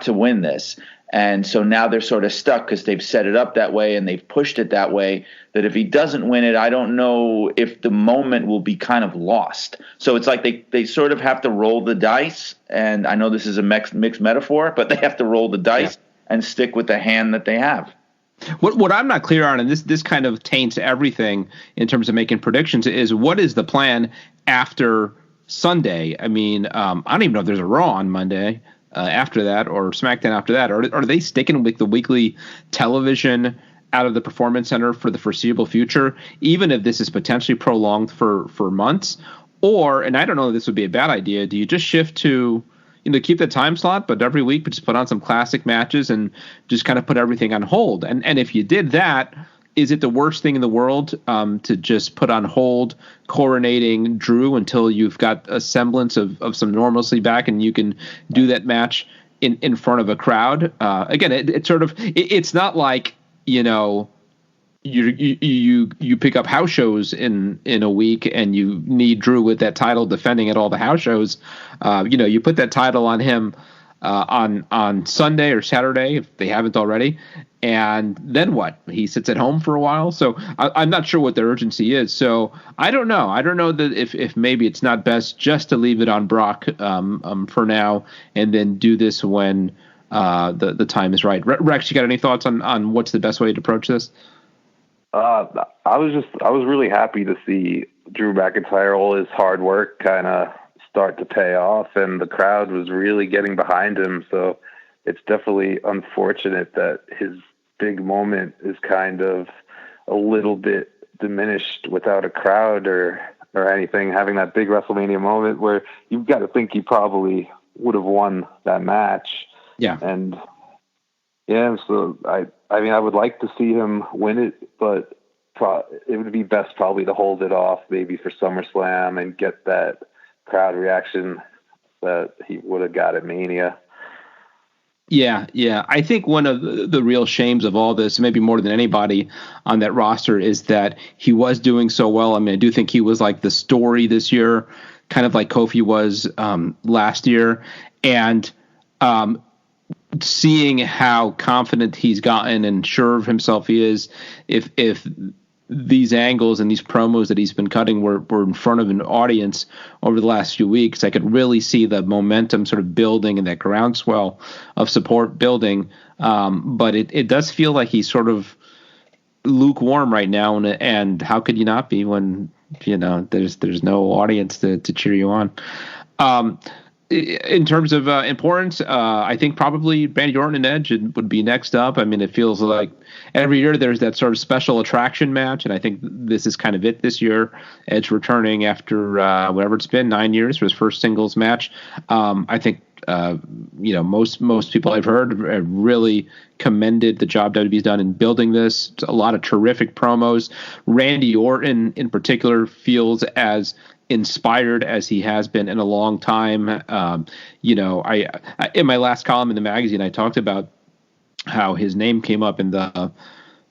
win this. And so now they're sort of stuck because they've set it up that way and they've pushed it that way, that if he doesn't win it, I don't know if the moment will be kind of lost. So it's like they sort of have to roll the dice. And I know this is a mixed metaphor, but they have to roll the dice and stick with the hand that they have. What I'm not clear on, and this kind of taints everything in terms of making predictions, is what is the plan after Sunday? I mean, I don't even know if there's a Raw on Monday after that, or SmackDown after that. Or are they sticking with the weekly television out of the Performance Center for the foreseeable future, even if this is potentially prolonged for months? Or, and I don't know if this would be a bad idea, do you just shift to keep the time slot, but every week, but just put on some classic matches and just kind of put everything on hold? And if you did that, is it the worst thing in the world to just put on hold coronating Drew until you've got a semblance of some normalcy back and you can do that match in front of a crowd? Again, it's not like, you pick up house shows in a week and you need Drew with that title defending at all the house shows. You put that title on him on Sunday or Saturday if they haven't already, and then what? He sits at home for a while. So I'm not sure what the urgency is. So I don't know. I don't know that if maybe it's not best just to leave it on Brock for now and then do this when the time is right. Rex, you got any thoughts on what's the best way to approach this? I was really happy to see Drew McIntyre, all his hard work kind of start to pay off, and the crowd was really getting behind him. So it's definitely unfortunate that his big moment is kind of a little bit diminished without a crowd or anything, having that big WrestleMania moment where you've got to think he probably would have won that match. Yeah. And yeah, so I mean, I would like to see him win it, but it would be best probably to hold it off maybe for SummerSlam and get that crowd reaction that he would have got at Mania. Yeah. I think one of the real shames of all this, maybe more than anybody on that roster, is that he was doing so well. I mean, I do think he was like the story this year, kind of like Kofi was last year. And seeing how confident he's gotten and sure of himself he is, if these angles and these promos that he's been cutting were in front of an audience over the last few weeks, I could really see the momentum sort of building and that groundswell of support building. But it does feel like he's sort of lukewarm right now. And how could you not be when, there's no audience to cheer you on? In terms of importance, I think probably Randy Orton and Edge would be next up. I mean, it feels like every year there's that sort of special attraction match, and I think this is kind of it this year. Edge returning after whatever it's been, 9 years for his first singles match. I think most people I've heard have really commended the job WWE's done in building this. It's a lot of terrific promos. Randy Orton in particular feels as inspired as he has been in a long time. I in my last column in the magazine, I talked about how his name came up in the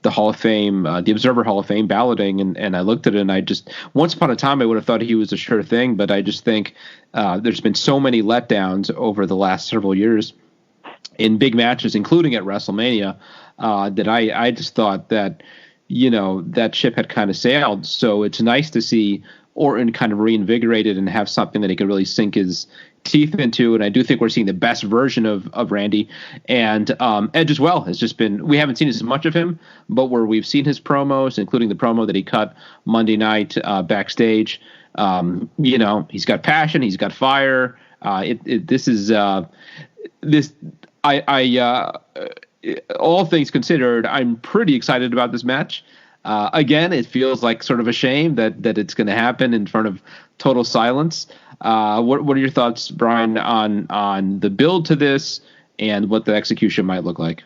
Hall of Fame, the Observer Hall of Fame balloting, and I looked at it, and I just, once upon a time I would have thought he was a sure thing, but I just think there's been so many letdowns over the last several years in big matches, including at WrestleMania, that I just thought that that ship had kind of sailed. So it's nice to see Orton kind of reinvigorated and have something that he can really sink his teeth into, and I do think we're seeing the best version of Randy. And Edge as well has just been, we haven't seen as much of him, but where we've seen his promos, including the promo that he cut Monday night backstage, he's got passion, he's got fire. All things considered, I'm pretty excited about this match. Again, it feels like sort of a shame that it's going to happen in front of total silence. What are your thoughts, Brian, on the build to this and what the execution might look like?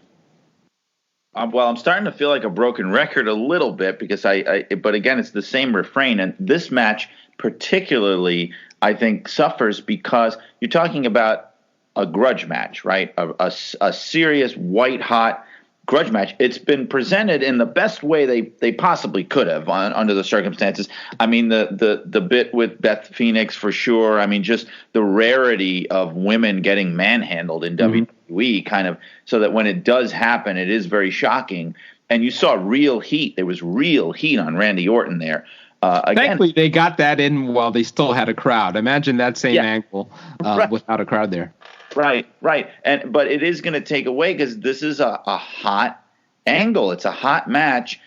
Well, I'm starting to feel like a broken record a little bit because but again, it's the same refrain. And this match particularly, I think, suffers because you're talking about a grudge match, right? A serious white hot grudge match. It's been presented in the best way they possibly could have under the circumstances. I mean, the bit with Beth Phoenix for sure. I mean, just the rarity of women getting manhandled in WWE, kind of, so that when it does happen, it is very shocking. And you saw real heat. There was real heat on Randy Orton there. Again, thankfully, they got that in while they still had a crowd. Imagine that same angle without a crowd there. Right. But it is going to take away because this is a hot angle. It's a hot match.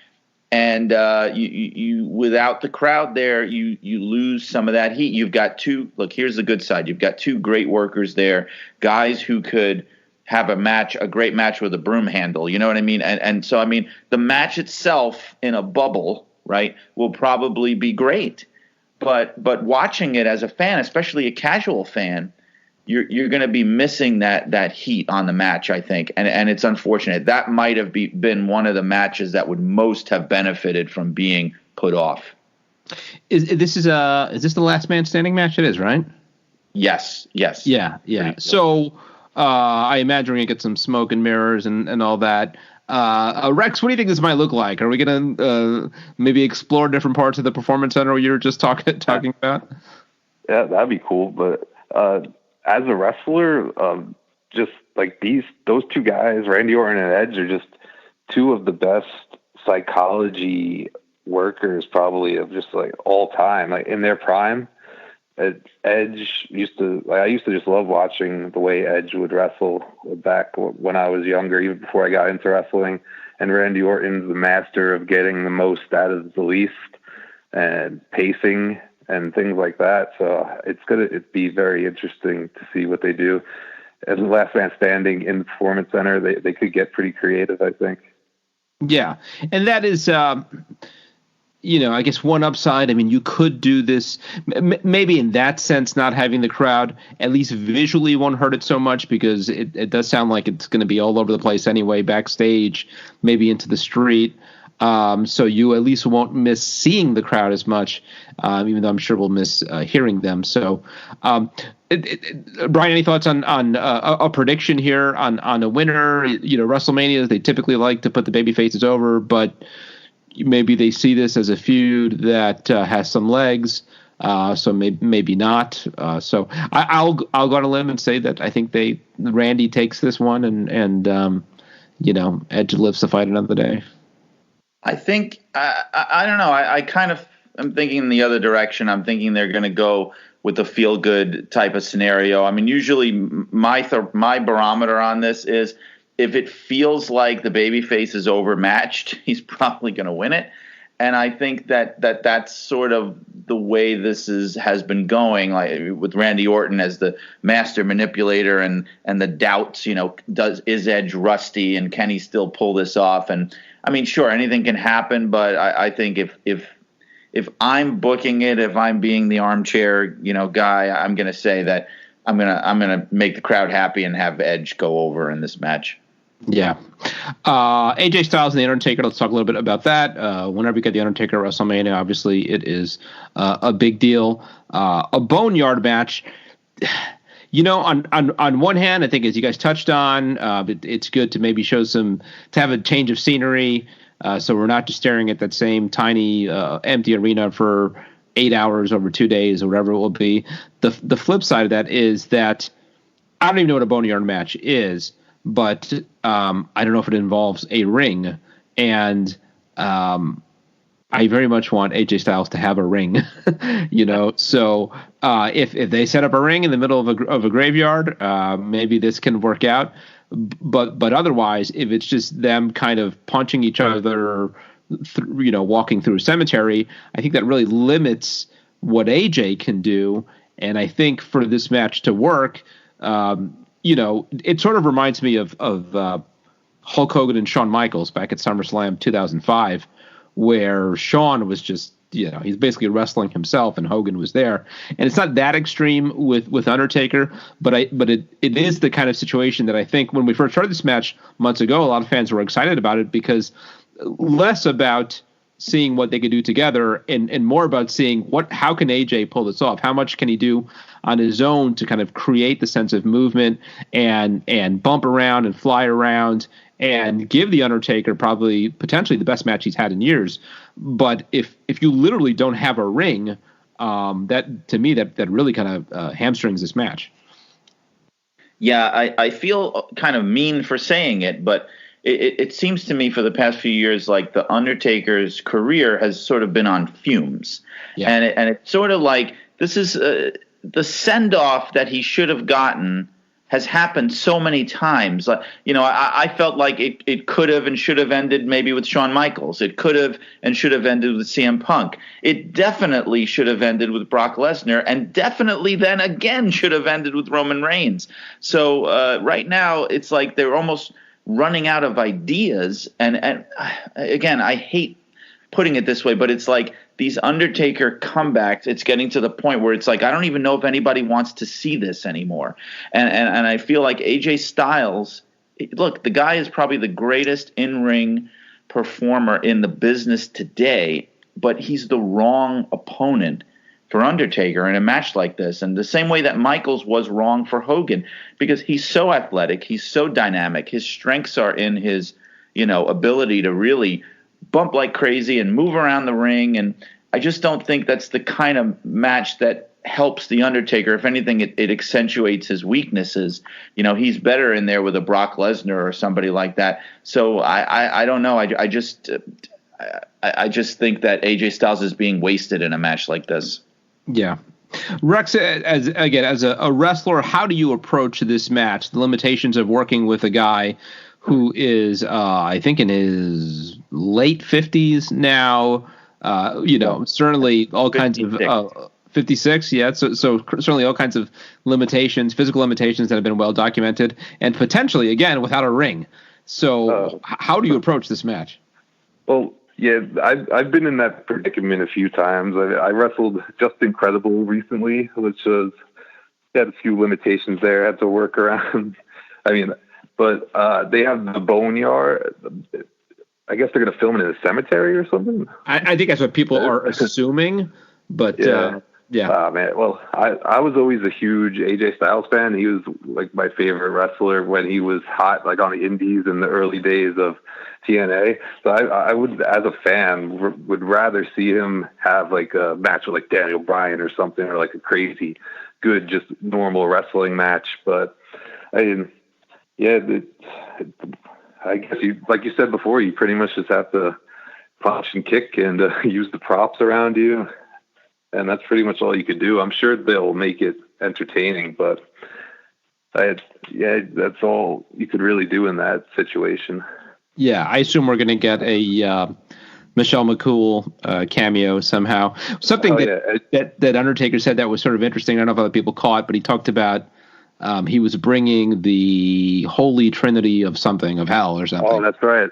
And you without the crowd there, you lose some of that heat. You've got here's the good side. You've got two great workers there, guys who could have a great match with a broom handle. You know what I mean? And so, I mean, the match itself in a bubble, right, will probably be great. But watching it as a fan, especially a casual fan, you're going to be missing that heat on the match, I think, and it's unfortunate. That might have been one of the matches that would most have benefited from being put off. Is this the last man standing match? It is, right? Yes. Yeah. So I imagine we're going to get some smoke and mirrors and all that. Rex, what do you think this might look like? Are we going to maybe explore different parts of the Performance Center you were just talking about? Yeah, that'd be cool. But as a wrestler, just like those two guys, Randy Orton and Edge, are just two of the best psychology workers probably of just like all time, like in their prime. Edge I used to just love watching the way Edge would wrestle back when I was younger, even before I got into wrestling. And Randy Orton's the master of getting the most out of the least and pacing and things like that. So it'd be very interesting to see what they do. As the last man standing in the Performance Center, they could get pretty creative, I think. Yeah, and that is, I guess one upside. I mean, you could do this maybe in that sense, not having the crowd, at least visually won't hurt it so much because it does sound like it's going to be all over the place anyway, backstage, maybe into the street. So you at least won't miss seeing the crowd as much, even though I'm sure we'll miss hearing them. So, Brian, any thoughts on a prediction here on a winner? WrestleMania, they typically like to put the baby faces over, but maybe they see this as a feud that has some legs. So maybe not. So I'll go on a limb and say that I think Randy takes this one and Edge lives to fight another day. I think I don't know. I kind of am thinking in the other direction. I'm thinking they're going to go with the feel good type of scenario. I mean, usually my barometer on this is if it feels like the babyface is overmatched, he's probably going to win it. And I think that's sort of the way this has been going, like with Randy Orton as the master manipulator and the doubts. Is Edge rusty and can he still pull this off? And I mean, sure, anything can happen, but I think if I'm booking it, if I'm being the armchair, guy, I'm going to say that I'm going to make the crowd happy and have Edge go over in this match. Yeah. AJ Styles and The Undertaker, let's talk a little bit about that. Whenever you get The Undertaker at WrestleMania, obviously it is a big deal. A boneyard match. On one hand, I think as you guys touched on, it's good to maybe to have a change of scenery. So we're not just staring at that same tiny empty arena for 8 hours over 2 days or whatever it will be. The flip side of that is that I don't even know what a boneyard match is, but I don't know if it involves a ring. And I very much want AJ Styles to have a ring, So if they set up a ring in the middle of a graveyard, maybe this can work out. But otherwise, if it's just them kind of punching each other, walking through a cemetery, I think that really limits what AJ can do. And I think for this match to work, it sort of reminds me of Hulk Hogan and Shawn Michaels back at SummerSlam 2005. Where Shawn was just, he's basically wrestling himself and Hogan was there. And it's not that extreme with Undertaker, but it is the kind of situation that I think when we first started this match months ago, a lot of fans were excited about it because less about seeing what they could do together and more about seeing how can AJ pull this off? How much can he do on his own to kind of create the sense of movement and bump around and fly around and give the Undertaker potentially the best match he's had in years. But if you literally don't have a ring, that to me that really kind of hamstrings this match. Yeah, I feel kind of mean for saying it, but it seems to me for the past few years like the Undertaker's career has sort of been on fumes. Yeah. And it's sort of like this is the send-off that he should have gotten has happened so many times. I felt like it could have and should have ended maybe with Shawn Michaels. It could have and should have ended with CM Punk. It definitely should have ended with Brock Lesnar, and definitely then again should have ended with Roman Reigns. So right now it's like they're almost running out of ideas. And again, I hate putting it this way, but it's like these Undertaker comebacks, it's getting to the point where it's like, I don't even know if anybody wants to see this anymore. And I feel like AJ Styles, look, the guy is probably the greatest in-ring performer in the business today, but he's the wrong opponent for Undertaker in a match like this. And the same way that Michaels was wrong for Hogan, because he's so athletic, he's so dynamic, his strengths are in his, ability to really bump like crazy and move around the ring. And I just don't think that's the kind of match that helps the Undertaker. If anything, it accentuates his weaknesses. He's better in there with a Brock Lesnar or somebody like that. So I don't know. I just think that AJ Styles is being wasted in a match like this. Yeah. Rex, as a wrestler, how do you approach this match? The limitations of working with a guy who is, I think, in his late 50s now. Certainly all 56. Kinds of 56. Yeah, so certainly all kinds of limitations, physical limitations that have been well documented, and potentially again without a ring. So, how do you approach this match? Well, yeah, I've been in that predicament a few times. I wrestled Just Incredible recently, which had a few limitations there. I had to work around. But they have the Boneyard. I guess they're going to film it in a cemetery or something. I think that's what people are assuming. But yeah. Man. Well, I was always a huge AJ Styles fan. He was like my favorite wrestler when he was hot, like on the Indies in the early days of TNA. So I would, as a fan, would rather see him have like a match with like Daniel Bryan or something, or like a crazy good, just normal wrestling match. But I guess like you said before, you pretty much just have to punch and kick and use the props around you. And that's pretty much all you could do. I'm sure they'll make it entertaining, but that's all you could really do in that situation. Yeah, I assume we're going to get a Michelle McCool cameo somehow. Something that Undertaker said that was sort of interesting. I don't know if other people caught, but he talked about he was bringing the Holy Trinity of something, of hell or something. Oh, that's right.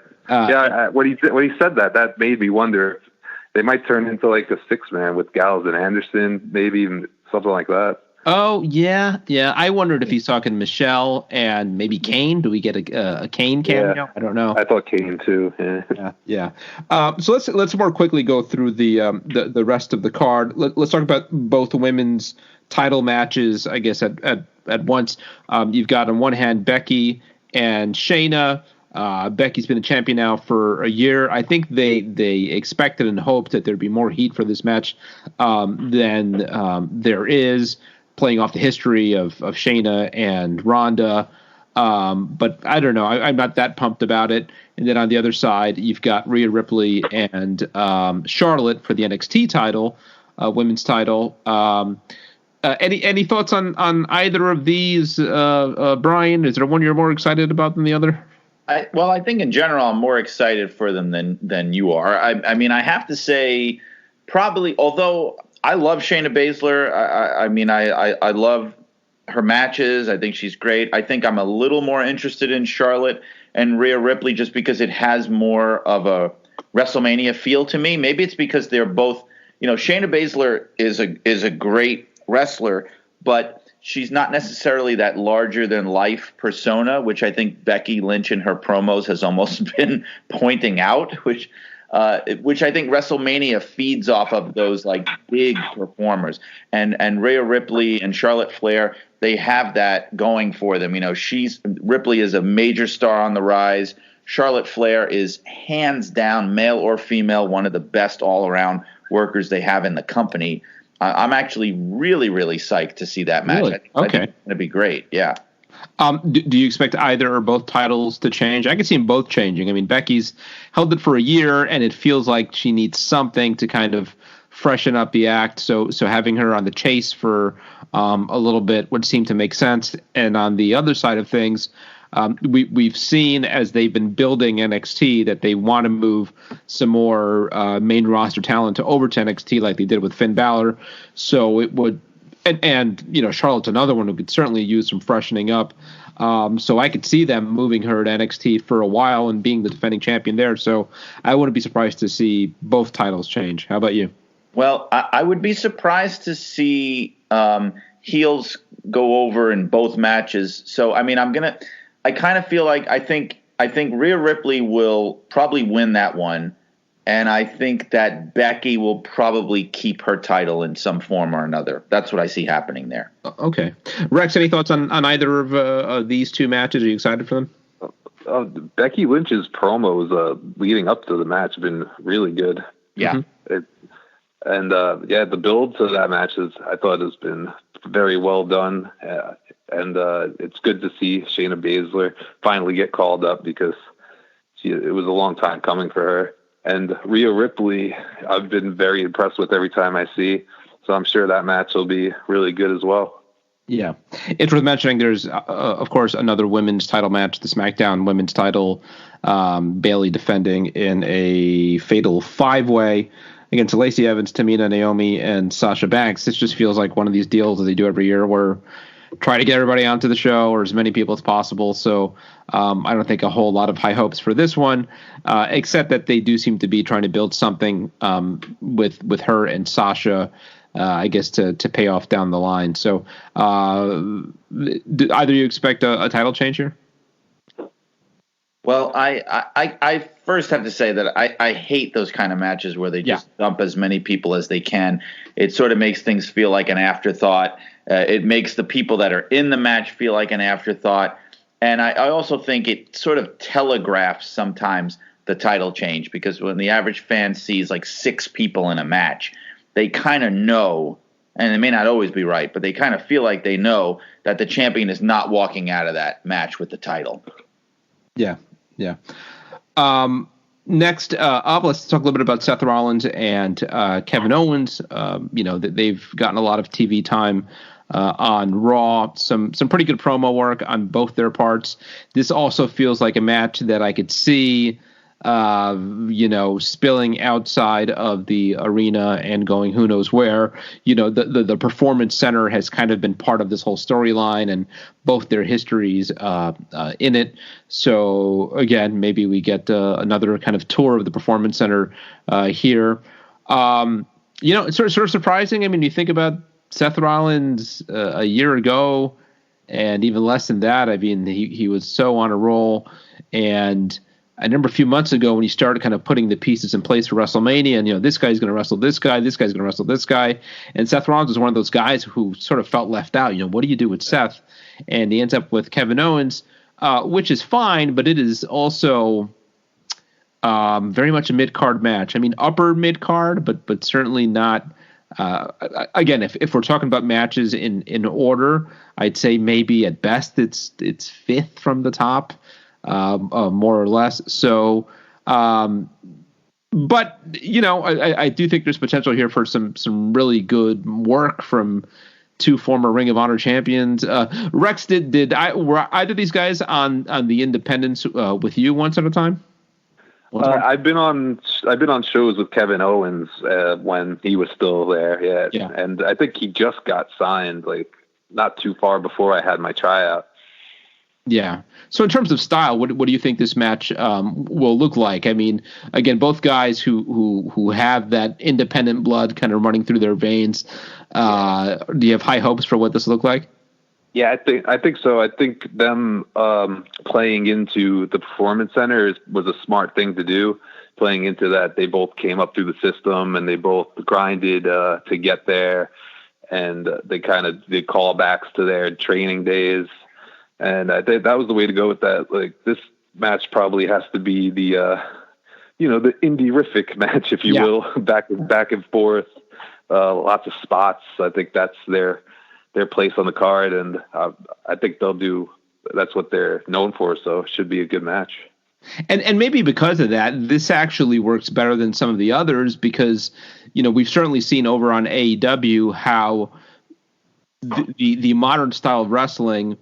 When he said that made me wonder if they might turn into like a 6-man with Gallows and Anderson, maybe even something like that. Oh, yeah. I wondered if he's talking Michelle and maybe Kane. Do we get a Kane cameo? Yeah. I don't know. I thought Kane too. Yeah. So let's more quickly go through the rest of the card. Let's talk about both women's title matches, I guess, at once. You've got on one hand Becky and Shayna. Becky's been a champion now for a year. I think they expected and hoped that there'd be more heat for this match than there is, playing off the history of Shayna and Ronda. But I don't know. I'm not that pumped about it. And then on the other side, you've got Rhea Ripley and Charlotte for the NXT title, women's title. Any thoughts on either of these, Brian? Is there one you're more excited about than the other? I think in general I'm more excited for them than you are. I mean, I have to say, probably, although I love Shayna Baszler, I love her matches. I think she's great. I think I'm a little more interested in Charlotte and Rhea Ripley just because it has more of a WrestleMania feel to me. Maybe it's because they're both, Shayna Baszler is a great wrestler, but she's not necessarily that larger than life persona, which I think Becky Lynch in her promos has almost been pointing out, which I think WrestleMania feeds off of those like big performers. And Rhea Ripley and Charlotte Flair, they have that going for them. Ripley is a major star on the rise. Charlotte Flair is hands down, male or female, one of the best all around workers they have in the company. I'm actually really, really psyched to see that match. Really? I think it's going to be great. Yeah. Do you expect either or both titles to change? I can see them both changing. I mean, Becky's held it for a year, and it feels like she needs something to kind of freshen up the act. So having her on the chase for a little bit would seem to make sense. And on the other side of things, we've seen as they've been building NXT that they want to move some more main roster talent over to NXT like they did with Finn Balor. So it would, and Charlotte's another one who could certainly use some freshening up. So I could see them moving her to NXT for a while and being the defending champion there. So I wouldn't be surprised to see both titles change. How about you? Well, I would be surprised to see heels go over in both matches. So I mean, I kind of feel like I think Rhea Ripley will probably win that one, and I think that Becky will probably keep her title in some form or another. That's what I see happening there. Okay, Rex, any thoughts on either of these two matches? Are you excited for them? Becky Lynch's promos leading up to the match have been really good. Yeah, the build to that match I thought has been very well done. And it's good to see Shayna Baszler finally get called up because it was a long time coming for her. And Rhea Ripley, I've been very impressed with every time I see. So I'm sure that match will be really good as well. Yeah. It's worth mentioning there's, of course, another women's title match, the SmackDown women's title, Bayley defending in a fatal 5-way against Lacey Evans, Tamina, Naomi, and Sasha Banks. This just feels like one of these deals that they do every year where try to get everybody onto the show or as many people as possible. So I don't think a whole lot of high hopes for this one, except that they do seem to be trying to build something with her and Sasha, I guess, to pay off down the line. So do either you expect a title change here? Well, I first have to say that I hate those kind of matches where they just dump as many people as they can. It sort of makes things feel like an afterthought. It makes the people that are in the match feel like an afterthought. And I also think it sort of telegraphs sometimes the title change, because when the average fan sees like 6 people in a match, they kind of know, and it may not always be right, but they kind of feel like they know that the champion is not walking out of that match with the title. Yeah. Next up, let's talk a little bit about Seth Rollins and Kevin Owens. They've gotten a lot of TV time on Raw, some pretty good promo work on both their parts. This also feels like a match that I could see, spilling outside of the arena and going who knows where. The Performance Center has kind of been part of this whole storyline and both their histories in it. So again, maybe we get another kind of tour of the Performance Center here. It's sort of surprising. I mean, you think about Seth Rollins a year ago, and even less than that. I mean, he was so on a roll. And I remember a few months ago when he started kind of putting the pieces in place for WrestleMania, and this guy's going to wrestle this guy, this guy's going to wrestle this guy, and Seth Rollins was one of those guys who sort of felt left out. What do you do with Seth? And he ends up with Kevin Owens, which is fine, but it is also very much a mid-card match. I mean, upper mid-card, but certainly not Again, if we're talking about matches in order, I'd say maybe at best it's fifth from the top, more or less. So, but I do think there's potential here for some really good work from two former Ring of Honor champions. Rex, were either of these guys on the independents with you once at a time? I've been on shows with Kevin Owens when he was still there. Yeah. And I think he just got signed like not too far before I had my tryout. Yeah. So in terms of style, what do you think this match will look like? I mean, again, both guys who have that independent blood kind of running through their veins. Do you have high hopes for what this will look like? Yeah, I think so. I think them playing into the Performance Center was a smart thing to do. Playing into that, they both came up through the system and they both grinded to get there, and they kind of did callbacks to their training days. And I think that was the way to go with that. Like, this match probably has to be the the indie-rific match, if you will, back and forth, lots of spots. I think that's their place on the card, and I think that's what they're known for. So it should be a good match. And maybe because of that, this actually works better than some of the others, because we've certainly seen over on AEW how the modern style of wrestling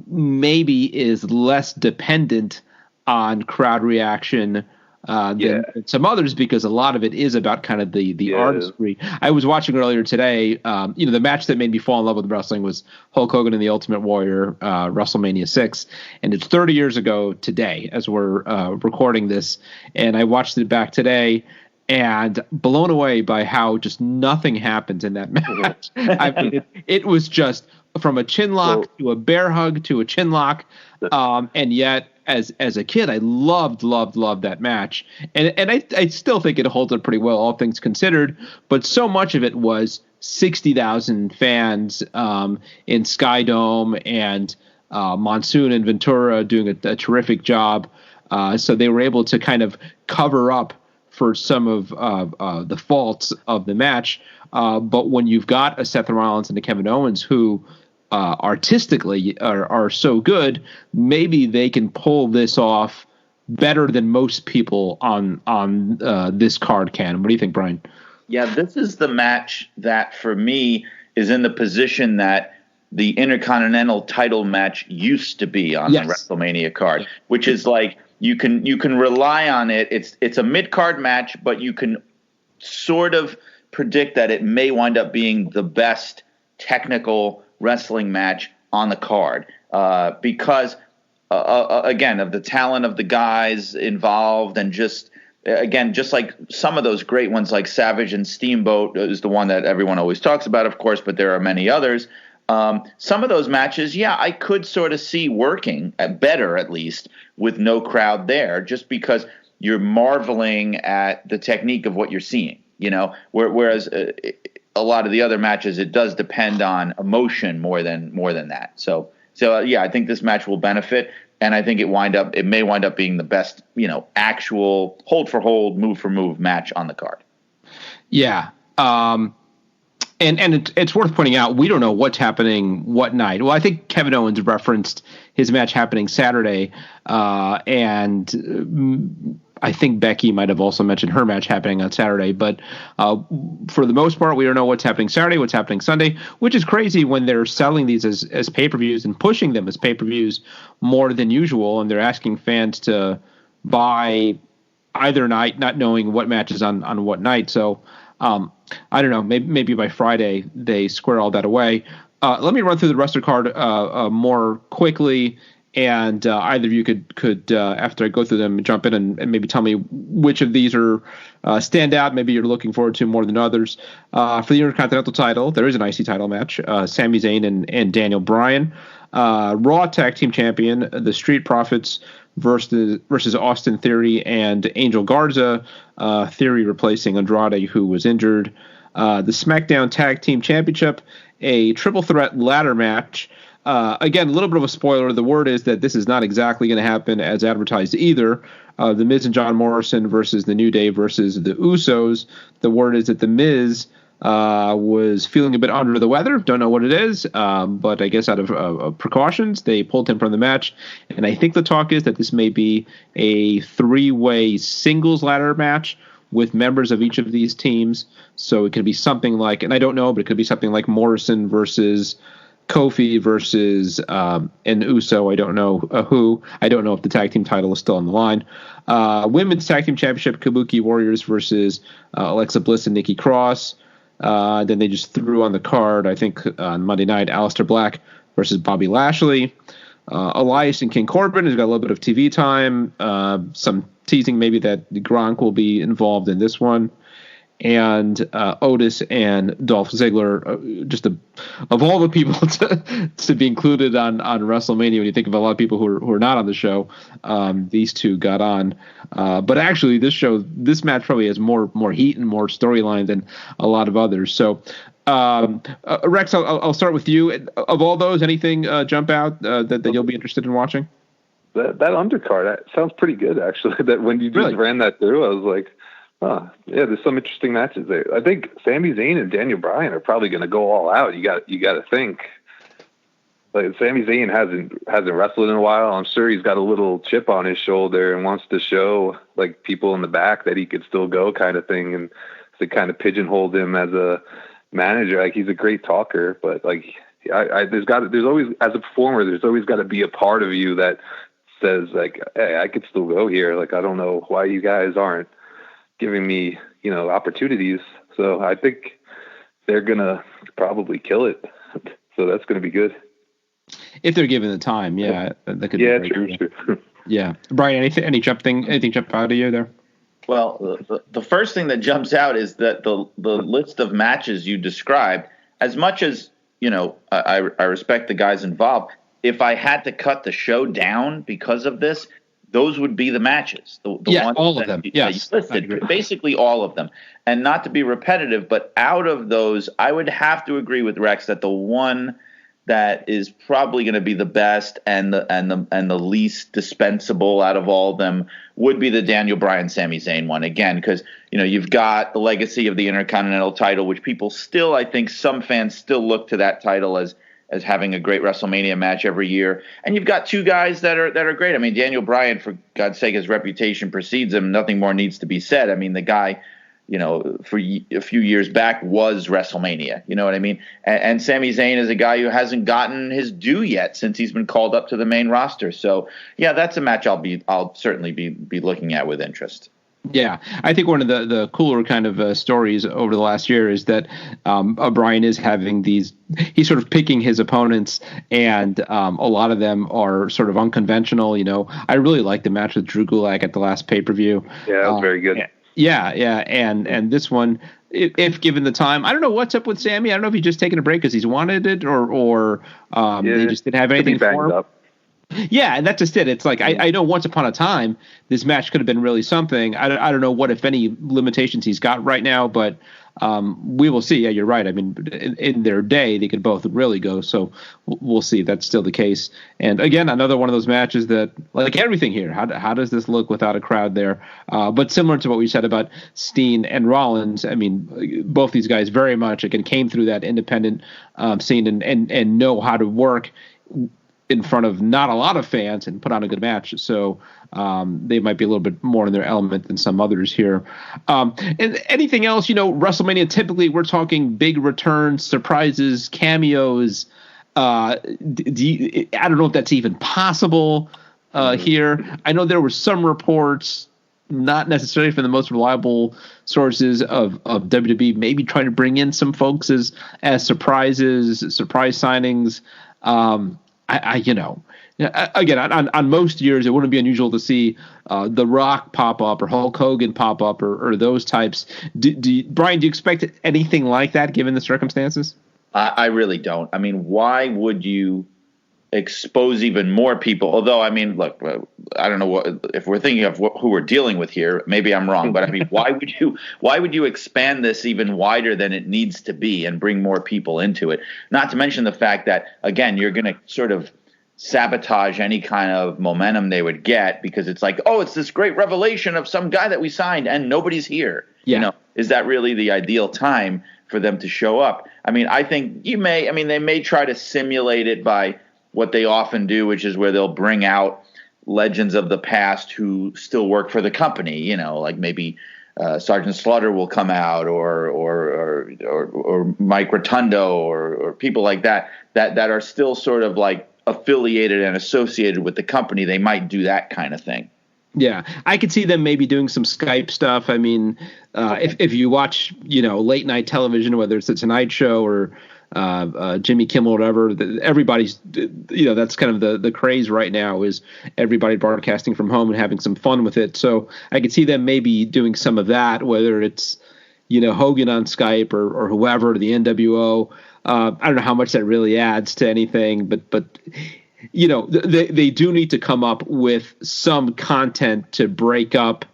maybe is less dependent on crowd reaction than some others, because a lot of it is about kind of the artistry. I was watching earlier today, the match that made me fall in love with wrestling was Hulk Hogan and the Ultimate Warrior, WrestleMania 6. And it's 30 years ago today as we're recording this. And I watched it back today and blown away by how just nothing happens in that match. I mean, it was just from a chin lock to a bear hug to a chin lock. And yet, as a kid, I loved that match. And I still think it holds up pretty well, all things considered. But so much of it was 60,000 fans in Sky Dome, and Monsoon and Ventura doing a terrific job. So they were able to kind of cover up for some of the faults of the match. But when you've got a Seth Rollins and a Kevin Owens who artistically are so good, maybe they can pull this off better than most people on this card can. What do you think, Brian? Yeah, this is the match that for me is in the position that the Intercontinental title match used to be on the WrestleMania card, which is like you can rely on it. It's a mid-card match, but you can sort of predict that it may wind up being the best technical wrestling match on the card because, again, of the talent of the guys involved, and just like some of those great ones like Savage and Steamboat is the one that everyone always talks about, of course, but there are many others. Some of those matches, I could sort of see working better, at least, with no crowd there, just because you're marveling at the technique of what you're seeing, whereas a lot of the other matches, it does depend on emotion more than that. So I think this match will benefit, and I think it may wind up being the best, actual hold for hold, move for move match on the card. Yeah. And it's worth pointing out, we don't know what's happening what night. Well, I think Kevin Owens referenced his match happening Saturday, and I think Becky might have also mentioned her match happening on Saturday. But for the most part, we don't know what's happening Saturday, what's happening Sunday, which is crazy when they're selling these as pay-per-views and pushing them as pay-per-views more than usual, and they're asking fans to buy either night, not knowing what match is on what night. So I don't know, maybe by Friday they square all that away. Let me run through the rest of the card more quickly, and either of you could after I go through them, jump in and maybe tell me which of these are stand out, maybe you're looking forward to more than others. For the Intercontinental title, there is an IC title match, Sami Zayn and Daniel Bryan. Raw Tag Team Champion, the Street Profits versus Austin Theory and Angel Garza, Theory replacing Andrade, who was injured. The SmackDown Tag Team Championship, a triple threat ladder match. Again, a little bit of a spoiler. The word is that this is not exactly going to happen as advertised either. The Miz and John Morrison versus the New Day versus the Usos. The word is that the Miz was feeling a bit under the weather. Don't know what it is, but I guess out of precautions, they pulled him from the match. And I think the talk is that this may be a 3-way singles ladder match with members of each of these teams. So it could be something like, and I don't know, but it could be something like Morrison versus Kofi versus and Uso. I don't know who. I don't know if the tag team title is still on the line. Women's Tag Team Championship, Kabuki Warriors versus Alexa Bliss and Nikki Cross. Then they just threw on the card, I think, on Monday night, Aleister Black versus Bobby Lashley. Elias and King Corbin has got a little bit of TV time. Some teasing maybe that Gronk will be involved in this one. And Otis and Dolph Ziggler, of all the people to be included on WrestleMania, when you think of a lot of people who are not on the show, these two got on. But actually, this match probably has more heat and more storyline than a lot of others. So, Rex, I'll start with you. Of all those, anything jump out that you'll be interested in watching? That undercard, that sounds pretty good, actually. That when you just ran that through, I was like, oh, yeah, there's some interesting matches there. I think Sami Zayn and Daniel Bryan are probably going to go all out. You got to think. Like, Sami Zayn hasn't wrestled in a while. I'm sure he's got a little chip on his shoulder and wants to show like people in the back that he could still go, kind of thing, and to kind of pigeonhole him as a manager. Like, he's a great talker, but like there's always, as a performer, there's always got to be a part of you that says like, hey, I could still go here. Like, I don't know why you guys aren't giving me, opportunities. So I think they're going to probably kill it. So that's going to be good. If they're given the time, yeah. That could be true. Yeah. Brian, anything jump out of you there? Well, the first thing that jumps out is that the list of matches you described, as much as, I respect the guys involved, if I had to cut the show down because of this, those would be the matches. The ones all of them. Yes, you listed, basically all of them. And not to be repetitive, but out of those, I would have to agree with Rex that the one that is probably going to be the best and the least dispensable out of all of them would be the Daniel Bryan Sami Zayn one. Again, because you've got the legacy of the Intercontinental title, which people still, I think, some fans still look to that title as having a great WrestleMania match every year. And you've got two guys that are great. I mean, Daniel Bryan, for God's sake, his reputation precedes him. Nothing more needs to be said. I mean, the guy, for a few years back was WrestleMania. You know what I mean? And Sami Zayn is a guy who hasn't gotten his due yet since he's been called up to the main roster. So, yeah, that's a match I'll certainly be looking at with interest. Yeah, I think one of the cooler kind of stories over the last year is that Bryan is having he's sort of picking his opponents, and a lot of them are sort of unconventional. I really liked the match with Drew Gulak at the last pay-per-view. Yeah, that was very good. Yeah, and this one, if given the time, I don't know what's up with Sammy. I don't know if he's just taking a break because he's wanted it, or they just didn't have anything for him. Up. Yeah, and that's just it. It's like I know once upon a time this match could have been really something. I don't know what, if any, limitations he's got right now, but we will see. Yeah, you're right. I mean, in their day, they could both really go. So we'll see. That's still the case. And again, another one of those matches that, like everything here, how does this look without a crowd there? But similar to what we said about Steen and Rollins, I mean, both these guys very much, again, came through that independent scene and know how to work in front of not a lot of fans and put on a good match. So they might be a little bit more in their element than some others here. And anything else, WrestleMania, typically we're talking big returns, surprises, cameos. I don't know if that's even possible here. I know there were some reports, not necessarily from the most reliable sources of WWE, maybe trying to bring in some folks as surprises, surprise signings. Again, on most years, it wouldn't be unusual to see The Rock pop up or Hulk Hogan pop up or those types. Brian, do you expect anything like that given the circumstances? I really don't. I mean, why would you expose even more people? Although, I mean, look, I don't know if we're thinking of who we're dealing with here. Maybe I'm wrong, but I mean, why would you expand this even wider than it needs to be and bring more people into it? Not to mention the fact that, again, you're going to sort of sabotage any kind of momentum they would get, because it's like, oh, it's this great revelation of some guy that we signed and nobody's here. Yeah. Is that really the ideal time for them to show up. I mean, I think they may try to simulate it by what they often do, which is where they'll bring out legends of the past who still work for the company, like maybe Sergeant Slaughter will come out, or Mike Rotundo, or people like that are still sort of like affiliated and associated with the company. They might do that kind of thing. Yeah, I could see them maybe doing some Skype stuff. I mean, if you watch, late night television, whether it's the Tonight Show or Jimmy Kimmel, or whatever, everybody's, that's kind of the craze right now, is everybody broadcasting from home and having some fun with it. So I could see them maybe doing some of that, whether it's, Hogan on Skype or whoever, the NWO. I don't know how much that really adds to anything, but they do need to come up with some content to break up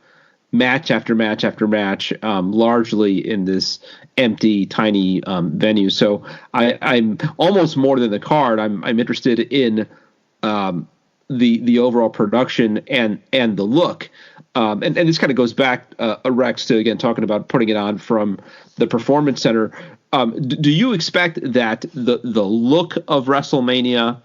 match after match after match, largely in this empty, tiny venue. So I'm almost more than the card. I'm interested in the overall production and the look. And this kind of goes back, Rex, to again talking about putting it on from the Performance Center. Do you expect that the look of WrestleMania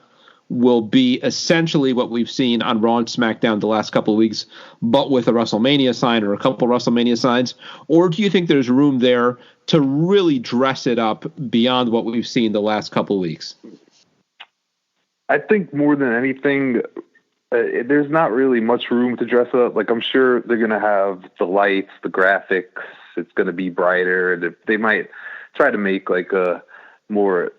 will be essentially what we've seen on Raw and SmackDown the last couple of weeks, but with a WrestleMania sign or a couple of WrestleMania signs? Or do you think there's room there to really dress it up beyond what we've seen the last couple of weeks? I think more than anything, there's not really much room to dress up. Like, I'm sure they're going to have the lights, the graphics. It's going to be brighter. They might try to make like a more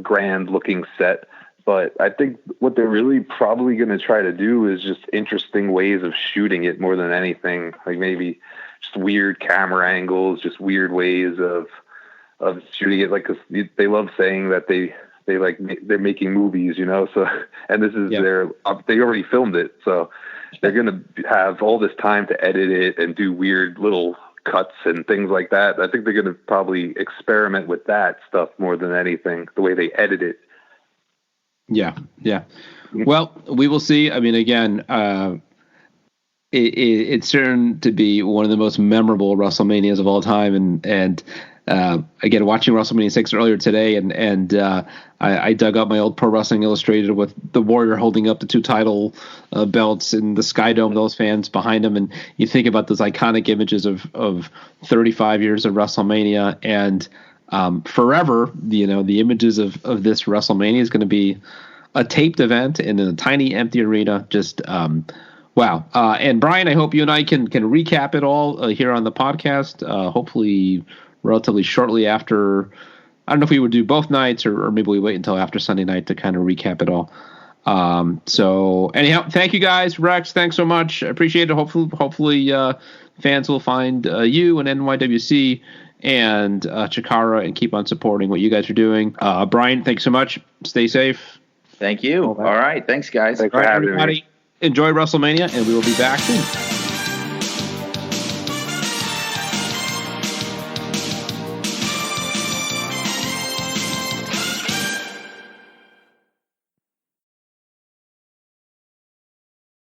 grand looking set. But I think what they're really probably going to try to do is just interesting ways of shooting it more than anything. Like maybe just weird camera angles, just weird ways of shooting it. Like, 'cause they love saying that they're making movies, So, and this is they already filmed it, so they're going to have all this time to edit it and do weird little cuts and things like that. I think they're going to probably experiment with that stuff more than anything, the way they edit it. Yeah. Well, we will see. I mean, again, it's certain to be one of the most memorable WrestleManias of all time. And again, watching WrestleMania 6 earlier today, and I dug up my old Pro Wrestling Illustrated with the Warrior holding up the two title belts in the Sky Dome, those fans behind him. And you think about those iconic images of 35 years of WrestleMania, and forever, the images of this WrestleMania is going to be a taped event in a tiny empty arena. Just wow. And Brian, I hope you and I can recap it all here on the podcast, hopefully relatively shortly after. I don't know if we would do both nights or maybe we wait until after Sunday night to kind of recap it all. So anyhow, thank you guys. Rex, thanks so much. I appreciate it. Hopefully fans will find you and NYWC and Chikara and keep on supporting what you guys are doing. Brian, thanks so much. Stay safe. Thank you. All right. Thanks, guys. Thanks for having me. Everybody, enjoy WrestleMania, and we will be back soon.